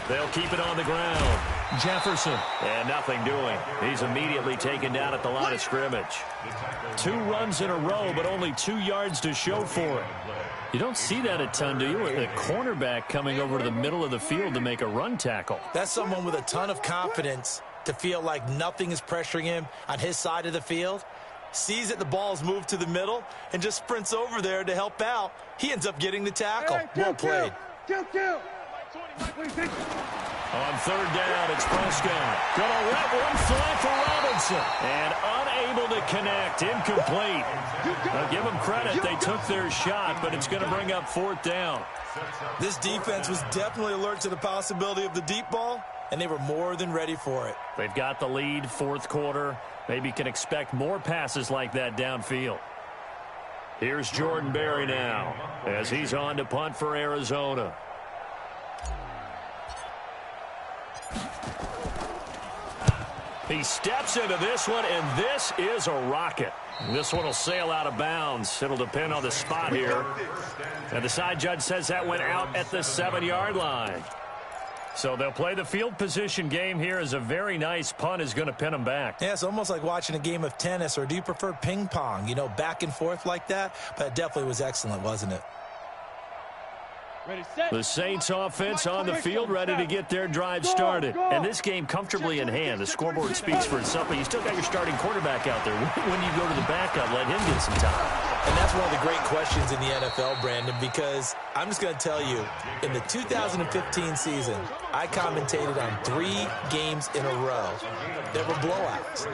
They'll keep it on the ground. Jefferson. And nothing doing. He's immediately taken down at the line of scrimmage. 2 runs in a row, but only 2 yards to show for it. You don't see that a ton, do you? The cornerback coming over to the middle of the field to make a run tackle. That's someone with a ton of confidence to feel like nothing is pressuring him on his side of the field. Sees that the ball's moved to the middle and just sprints over there to help out. He ends up getting the tackle. Well played. Kill. On third down, it's Prescott. Gonna let one fly for Robinson. And unable to connect. Incomplete. Now give them credit. They took their shot, but it's going to bring up fourth down. This defense was definitely alert to the possibility of the deep ball, and they were more than ready for it. They've got the lead, fourth quarter. Maybe can expect more passes like that downfield. Here's Jordan Berry now as he's on to punt for Arizona. He steps into this one, and this is a rocket. This one will sail out of bounds. It'll depend on the spot here. And the side judge says that went out at the 7-yard line. So they'll play the field position game here as a very nice punt is going to pin them back. Yeah, it's almost like watching a game of tennis, or do you prefer ping pong? You know, back and forth like that? But it definitely was excellent, wasn't it? The Saints offense on the field ready to get their drive started. And this game comfortably in hand. The scoreboard speaks for itself, but you still got your starting quarterback out there. When you go to the backup, let him get some time. And that's one of the great questions in the NFL, Brandon, because I'm just going to tell you, in the 2015 season, I commentated on 3 games in a row that were blowouts.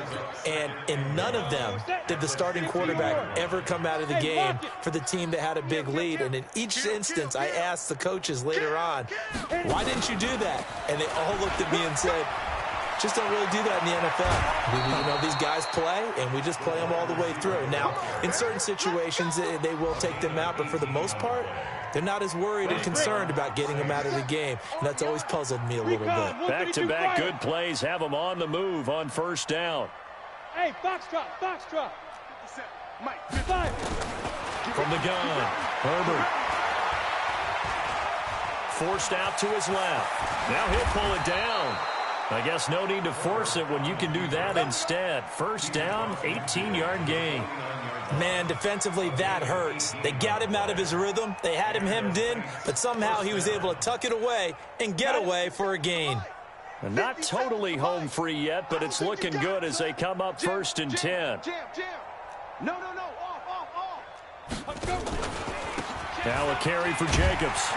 And in none of them did the starting quarterback ever come out of the game for the team that had a big lead. And in each instance, I asked the coaches later on, why didn't you do that? And they all looked at me and said, just don't really do that in the NFL. You know, these guys play, and we just play them all the way through. Now, in certain situations, they will take them out, but for the most part, they're not as worried and concerned about getting them out of the game, and that's always puzzled me a little bit. Back-to-back good plays have them on the move on first down. Hey, foxtrot. Mike, 5. From the gun, Herbert forced out to his left. Now he'll pull it down. I guess no need to force it when you can do that instead. First down, 18-yard gain. Man, defensively, that hurts. They got him out of his rhythm. They had him hemmed in, but somehow he was able to tuck it away and get away for a gain. And not totally home free yet, but it's looking good as they come up first and 10. No, off. Now a carry for Jacobs.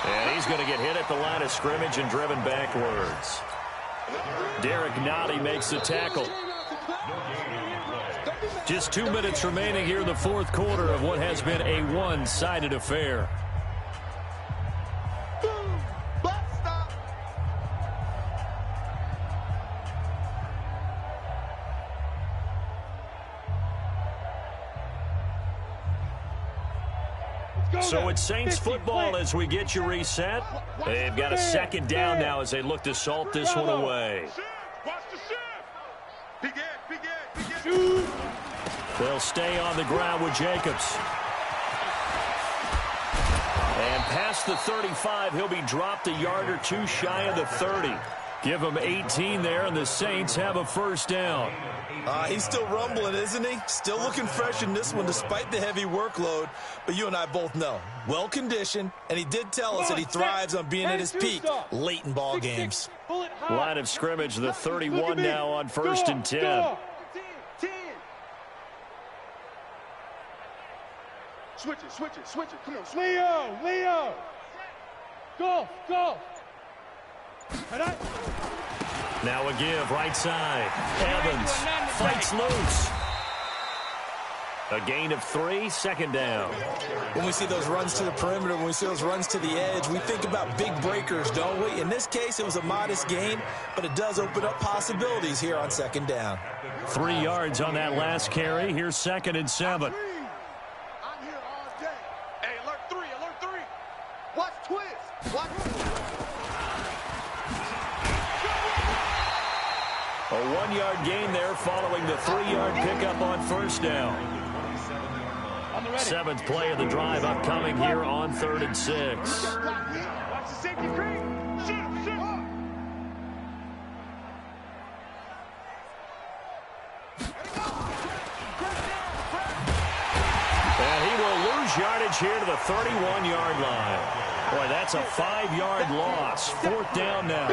And he's going to get hit at the line of scrimmage and driven backwards. Derek Nottie makes the tackle. Just 2 minutes remaining here in the fourth quarter of what has been a one-sided affair. So it's Saints football as we get you reset. They've got a second down now as they look to salt this one away. They'll stay on the ground with Jacobs. And past the 35, he'll be dropped a yard or two shy of the 30. Give him 18 there, and the Saints have a first down. He's still rumbling, isn't he? Still looking fresh in this one despite the heavy workload. But you and I both know, well-conditioned, and he did tell us that he thrives on being at his peak late in ball games. Line of scrimmage, the 31 now on first and 10. Switch it. Come on, Leo. Go. Now a give, right side. Evans fights loose. A gain of 3, second down. When we see those runs to the perimeter, when we see those runs to the edge, we think about big breakers, don't we? In this case, it was a modest gain, but it does open up possibilities here on second down. 3 yards on that last carry. Here's second and 7. I'm here all day. Hey, alert 3. Watch twist. A 1-yard gain there following the 3-yard pickup on first down. 7th play of the drive upcoming here on 3rd and 6. Watch the safety creep. Shoot. And he will lose yardage here to the 31-yard line. Boy, that's a 5-yard loss. 4th down now.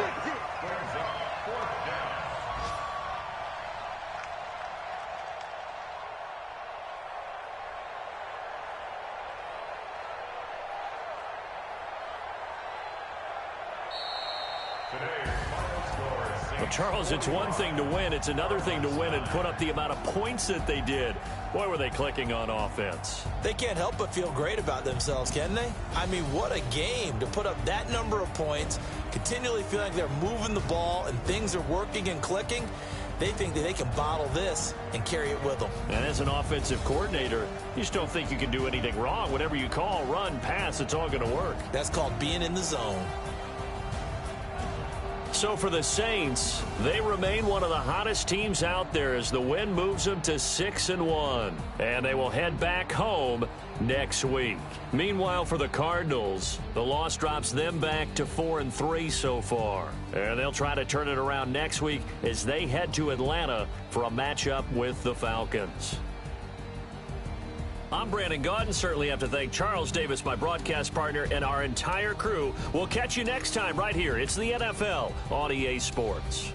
Well, Charles, it's one thing to win. It's another thing to win and put up the amount of points that they did. Boy, were they clicking on offense. They can't help but feel great about themselves, can they? I mean, what a game to put up that number of points, continually feeling like they're moving the ball and things are working and clicking. They think that they can bottle this and carry it with them. And as an offensive coordinator, you just don't think you can do anything wrong. Whatever you call, run, pass, it's all going to work. That's called being in the zone. So for the Saints, they remain one of the hottest teams out there as the win moves them to 6-1. And they will head back home next week. Meanwhile, for the Cardinals, the loss drops them back to 4-3 so far. And they'll try to turn it around next week as they head to Atlanta for a matchup with the Falcons. I'm Brandon Gaudin. Certainly have to thank Charles Davis, my broadcast partner, and our entire crew. We'll catch you next time right here. It's the NFL on EA Sports.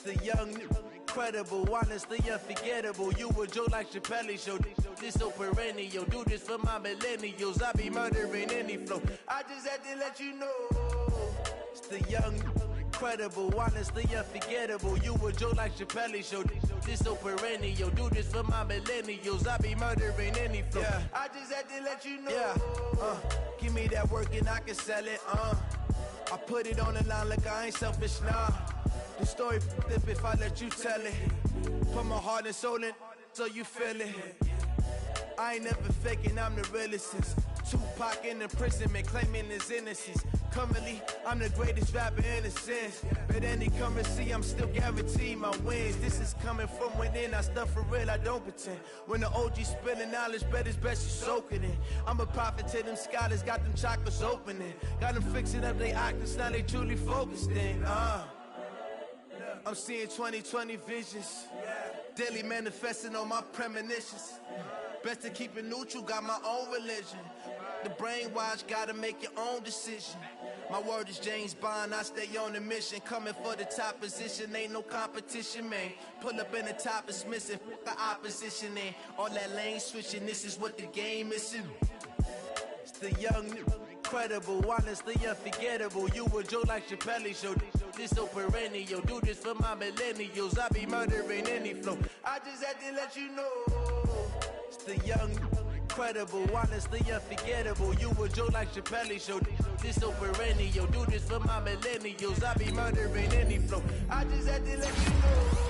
The young, incredible, honestly unforgettable. You a Joe like Chappelle show. This so perennial. Do this for my millennials. I be murdering any flow. I just had to let you know. It's the young, incredible, honestly unforgettable. You a Joe like Chappelle show. This so perennial. Do this for my millennials. I be murdering any flow. Yeah. I just had to let you know. Yeah. Give me that work and I can sell it. I put it on the line like I ain't selfish, nah. The story flip if I let you tell it. Put my heart and soul in so you feel it. I ain't never faking, I'm the realest since Tupac in imprisonment, claiming his innocence. Currently, I'm the greatest rapper in a sense. But any currency, I'm still guaranteed my wins. This is coming from within, I stuff for real, I don't pretend. When the OG spilling knowledge, bet it's best you soak it in. I'm a prophet to them scholars, got them chakras opening. Got them fixing up they octaves, now they truly focused in. I'm seeing 2020 visions. Daily manifesting on my premonitions. Best to keep it neutral, got my own religion. The brainwash, gotta make your own decision. My word is James Bond, I stay on the mission. Coming for the top position, ain't no competition, man. Pull up in the top, it's missing, the opposition ain't. All that lane switching, this is what the game is. It's the young, incredible, honestly unforgettable. You a Joe like Chappelle show. This so perennial. Do this for my millennials. I be murdering any flow. I just had to let you know. It's the young, incredible, honestly unforgettable. You a Joe like Chappelle show. This so perennial. Do this for my millennials. I be murdering any flow. I just had to let you know.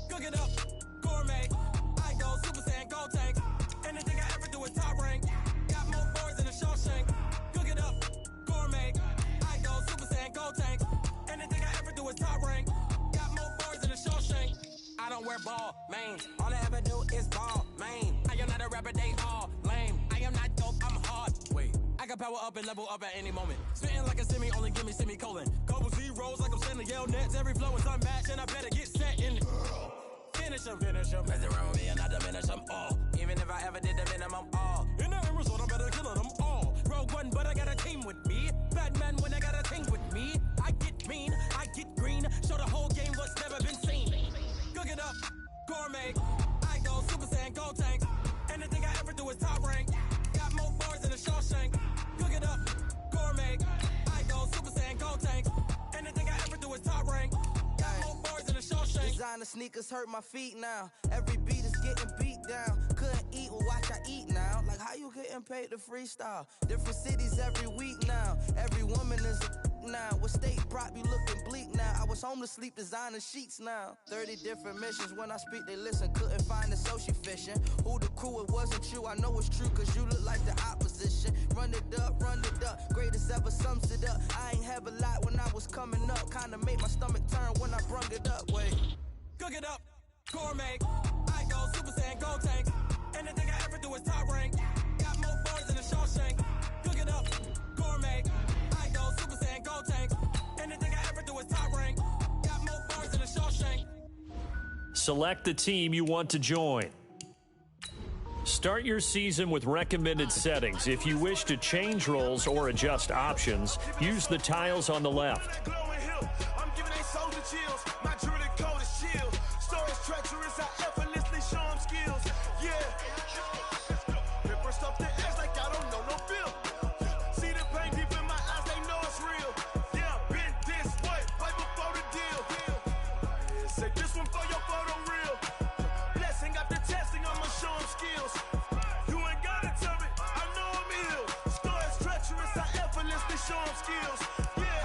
Cook it up, gourmet. I go Super Saiyan, gold tank. Anything I ever do is top rank. Got more boards than a Shawshank. Cook it up, gourmet. I go Super Saiyan, gold tank. Anything I ever do is top rank. Got more boards than a Shawshank. I don't wear ball, man. All I ever do is ball, man. I am not a rapper, they all lame. I am not dope, I'm hard. Wait, I got power up and level up at any moment. Spitting like a semi, only give me semicolon. Couple zeros like I'm sending yell nets. Every flow is unmatched and I better get set in. Finish them. Mess around with me and I diminish them all. Even if I ever did the minimum all. In the end result, I'm better killing them all. Rogue One, but I got a team with me. Batman when I got a team with me. I get mean, I get green. Show the whole game what's never been seen. Cook it up, gourmet. I go Super Saiyan, gold tank. Anything I ever do is top rank. Got more bars than a Shawshank. Cook it up, gourmet. I go Super Saiyan, gold tank. Anything I ever do is top rank. Got more bars than a Shawshank. Designer sneakers hurt my feet now. Every beat is getting beat down. Couldn't eat, well watch I eat now. Like how you getting paid to freestyle? Different cities every week now. Every woman is a now. What state prop you looking bleak now? I was home to sleep designing sheets now. 30 different missions. When I speak they listen. Couldn't find the social fishing. Who the crew, it wasn't you. I know it's true cause you look like the opposition. Run it up. Greatest ever sums it up. I ain't have a lot when I was coming up. Kinda made my stomach turn when I brung it up. Wait. Cook it up, gourmet. I go Super Saiyan, gold tank. Anything I ever do is top rank. Got more bars than a Shawshank. Cook it up, gourmet. I go Super Saiyan, gold tank. Anything I ever do is top rank. Got more bars than a Shawshank. Select the team you want to join. Start your season with recommended settings. If you wish to change roles or adjust options, use the tiles on the left. Treacherous, I effortlessly show them skills. Yeah. Ripper stuff the edge like I don't know no feel. See the pain deep in my eyes, they know it's real. Yeah, been this way, right before the deal. Say this one for your photo real. Blessing after testing, I'ma show them skills. You ain't gotta tell me, I know I'm ill. Stories treacherous, I effortlessly show them skills. Yeah,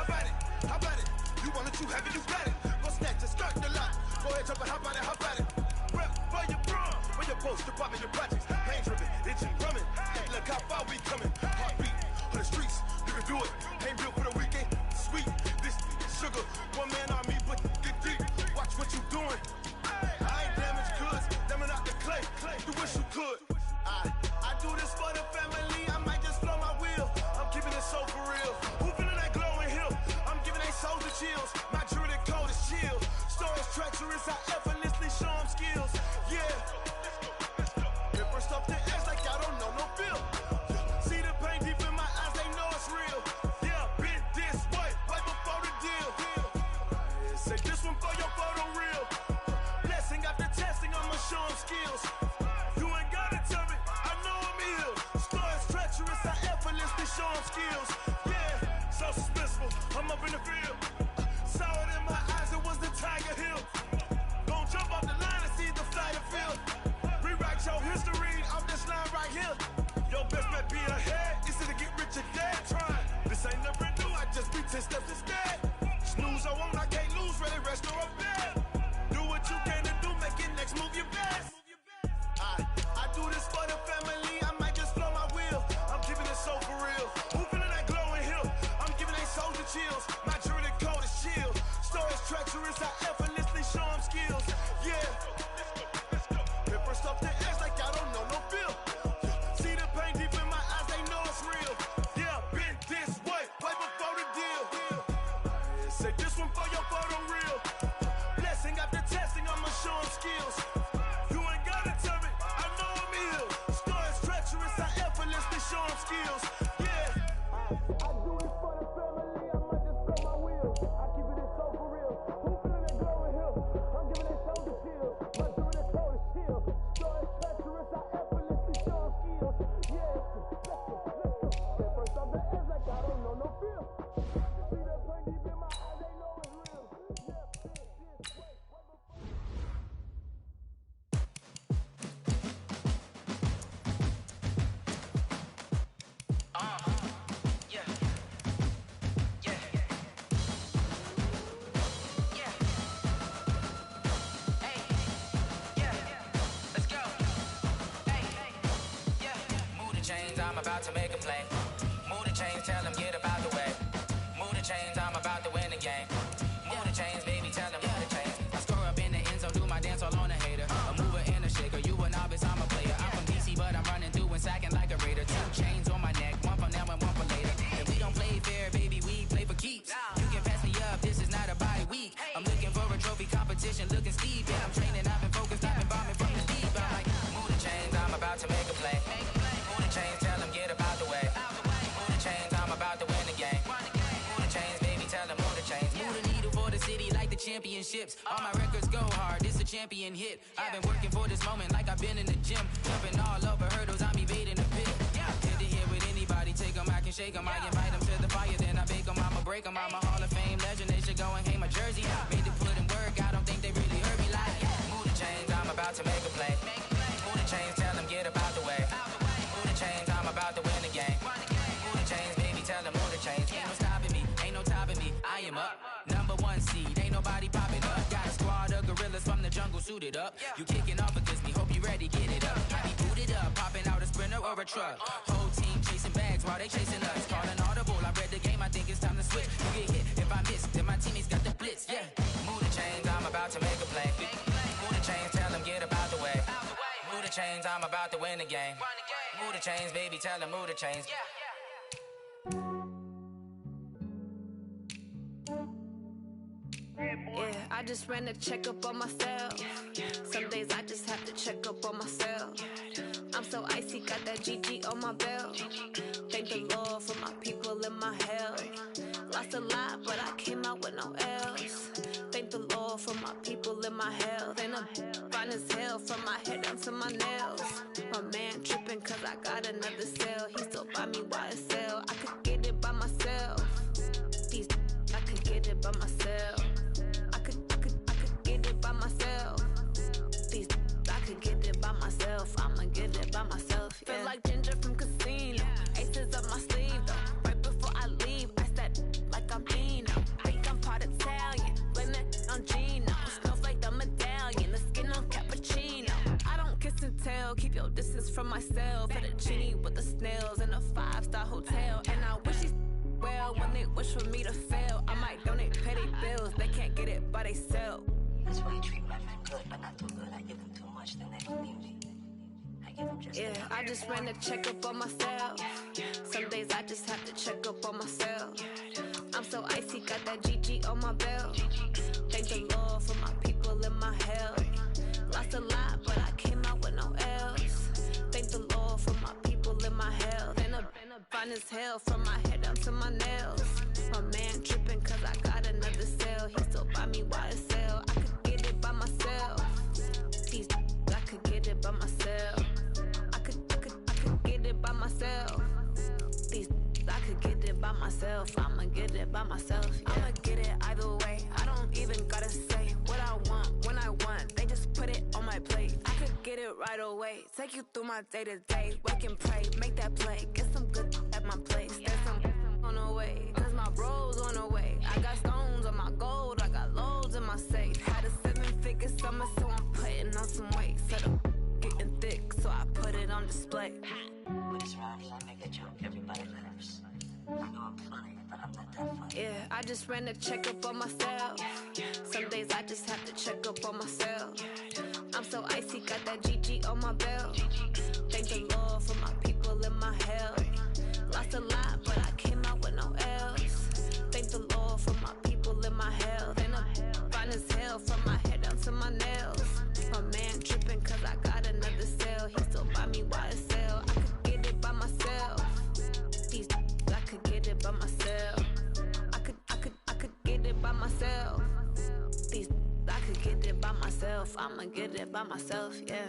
how about it? You want it, you have it, you got it. Go snatch it, start the lot. Go ahead, jump it, how about it? Rep for your bro, where your post, department of projects. Pain driven, engine drumming. Hey, look how far we coming. Heartbeat on the streets, you can do it. Ain't built for the weekend. Sweet, this sugar. One man army, but get deep. Watch what you doing. I ain't damaged goods, damn out the clay. You wish you could. I do this for the family. I might just blow my wheel. I'm keeping it so for real. Who feeling that glowing hill? I'm giving they souls the chills. My jewelry code is chill. Stories treacherous, I effortlessly show them skills. Yeah. Paper stuff to edge like I don't know no feel. See the pain deep in my eyes, they know it's real. Yeah, been this way, right before the deal. Say this one for your photo real. Blessing after testing, I'ma show them skills. You ain't gotta tell me, I know I'm ill. Stories treacherous, I effortlessly show them skills. Yeah, so suspenseful, I'm up in the field. Saw it in my eyes, it was the Tiger Hill. Gon' jump off the line and see the flight of field. Rewrite your history off this line right here. Your best bet be ahead, easy to get rich or dead. Trying, this ain't never new, I just be 10 steps instead. Snooze I won't, I can't lose, ready, rest or a bed. Do what you can to do, make it next move your best. I do this for the family, I might just blow my wheel. I'm keeping it so for real. Who feeling that glowing hill? I'm giving they souls the chills. My jewelry code is chill. Stories treacherous, I effortlessly show them skills. Yeah. Paper stuff to edge like I don't know no feel. See the pain deep in my eyes, they know it's real. Yeah, been this way, way before the deal. Say this one for your photo real. Blessing after testing, I'ma show them skills. You ain't gotta tell me, I know I'm ill. Stories treacherous, I effortlessly show them skills. Yeah. I do this for the family, I might just blow my wheel. I keep it so for real. Who feeling that glowing hill? I'm giving they soul the chill. My jewelry code is chill. Stories treacherous, I effortlessly show them skills. Yeah. Get first off the edge like I don't know no feel. See that pain deep in my eyes, they know it's real. Yeah, this way, right before. I'm about to make a play. Move the chains, tell them get up out the way. Move the chains, I'm about to win the game. Move the chains, baby, tell them move the chains. I score up in the end zone, do my dance all on a hater. A mover and a shaker, you a novice, I'm a player. I'm from DC, but I'm running through and sacking like a raider. 2 chains on my neck, one for now and one for later. And we don't play fair, baby, we play for keeps. You can pass me up, this is not a bye week. I'm looking for a trophy competition, looking steep. And I'm training, I've been focused, I've been bombing from the deep. I'm like, move the chains, I'm about to make a play. Move the chains, tell them get up out the way. Move the chains, I'm about to win the game. Move the chains, baby, tell them move the chains. Move the needle for the city like the championships. All my records go hard, this a champion hit. I've been working for this moment like I've been in the gym. Jumping all over hurdles, I'm evading the pit. Hit to hit with anybody, take them, I can shake them. I invite them to the fire, then I bake them, I'ma break them. I'm a Hall of Fame legend, they should go and hang my jersey. Made to put in work, I don't think they really heard me like. Move the chains, I'm about to make a play. Move the chains, tell them get up out the way. Move the chains, I'm about to win the game. Move the chains, baby, tell them move the chains. Ain't no stopping me, ain't no topping me. I am up, #1 seed, ain't nobody popping up. Got a squad of gorillas from the jungle suited up. You kicking off against me, hope you ready, get it up. I be booted up, popping out a sprinter or a truck. Whole team chasing bags while they chasing us. Calling audible, I read the game, I think it's time to switch. You get hit, if I miss, then my teammates got the blitz, yeah. Move the chains, I'm about to make a play. Move the chains, tell them get up out the way. Move the chains, I'm about to win the game. Move the chains, baby, tell them move the chains. Yeah, I just ran a checkup on myself. Some days I just have to check up on myself. I'm so icy, got that GG on my belt. Thank the Lord for my people and my health. Lost a lot, but I came out with no L's. Thank the Lord for my people and my health. And I'm fine as hell from my head down to my nails. My man tripping cause I got another cell. He still buy me YSL. I could get it by myself. I could get it by myself. I could get it by myself. I could get it by myself. I'ma get it by myself. Yeah. Feel like Ginger from Casino. Aces up my sleeve though. Right before I leave, I said like I'm Dino. Think I'm part Italian. Blame it on Gino. Smells like the medallion. The skin on cappuccino. I don't kiss and tell. myself. For the genie with the snails in a 5-star hotel. And I wish these well when they wish for me to fail. I might donate, pay their bills. They can't get it by they self. That's why you treat women good, but not too good. I give them too much, then they don't need me. I give them just I just ran a checkup on myself. Some days I just have to check up on myself. I'm so icy, got that GG on my belt. Thank the Lord for my people in my health. Lost a lot, but I came out with no L's. Thank the Lord for my people in my health. Been a fine as hell from my head down to my nails. My man tripping cause I got another cell. He still buy me YSL. I could get it by myself. These I could get it by myself. I could get it by myself. These I could get it by myself. I'ma get it by myself. Yeah. I'ma get it either way. I don't even gotta say what I want when I want. They just put it on my plate. I could get it right away. Take you through my day to day. Wake and pray, make that play. Get some good at my place. There's some on the way, cause my bro's on the way. I got stones on my gold. I got loads in my safe. Had a 7-figure summer, so I'm putting on some weight. Set up getting thick, so I put it on display. With this ride, I make a joke, everybody laughs. I know I'm funny, but I'm not that funny. Yeah, I just ran a checkup on myself. Some days I just have to check up on myself. I'm so icy, got that GG on my belt. Thank the Lord for my people in my health. Lost a lot, but I came out with no L's. Thank the Lord for my people in my health. And I'm fine as hell from my head down to my nails. My man tripping cause I got another cell. He still buy me YSL. I could get it by myself. These I could get it by myself. I could get it by myself. These I could get it by myself. I'ma get it by myself, yeah.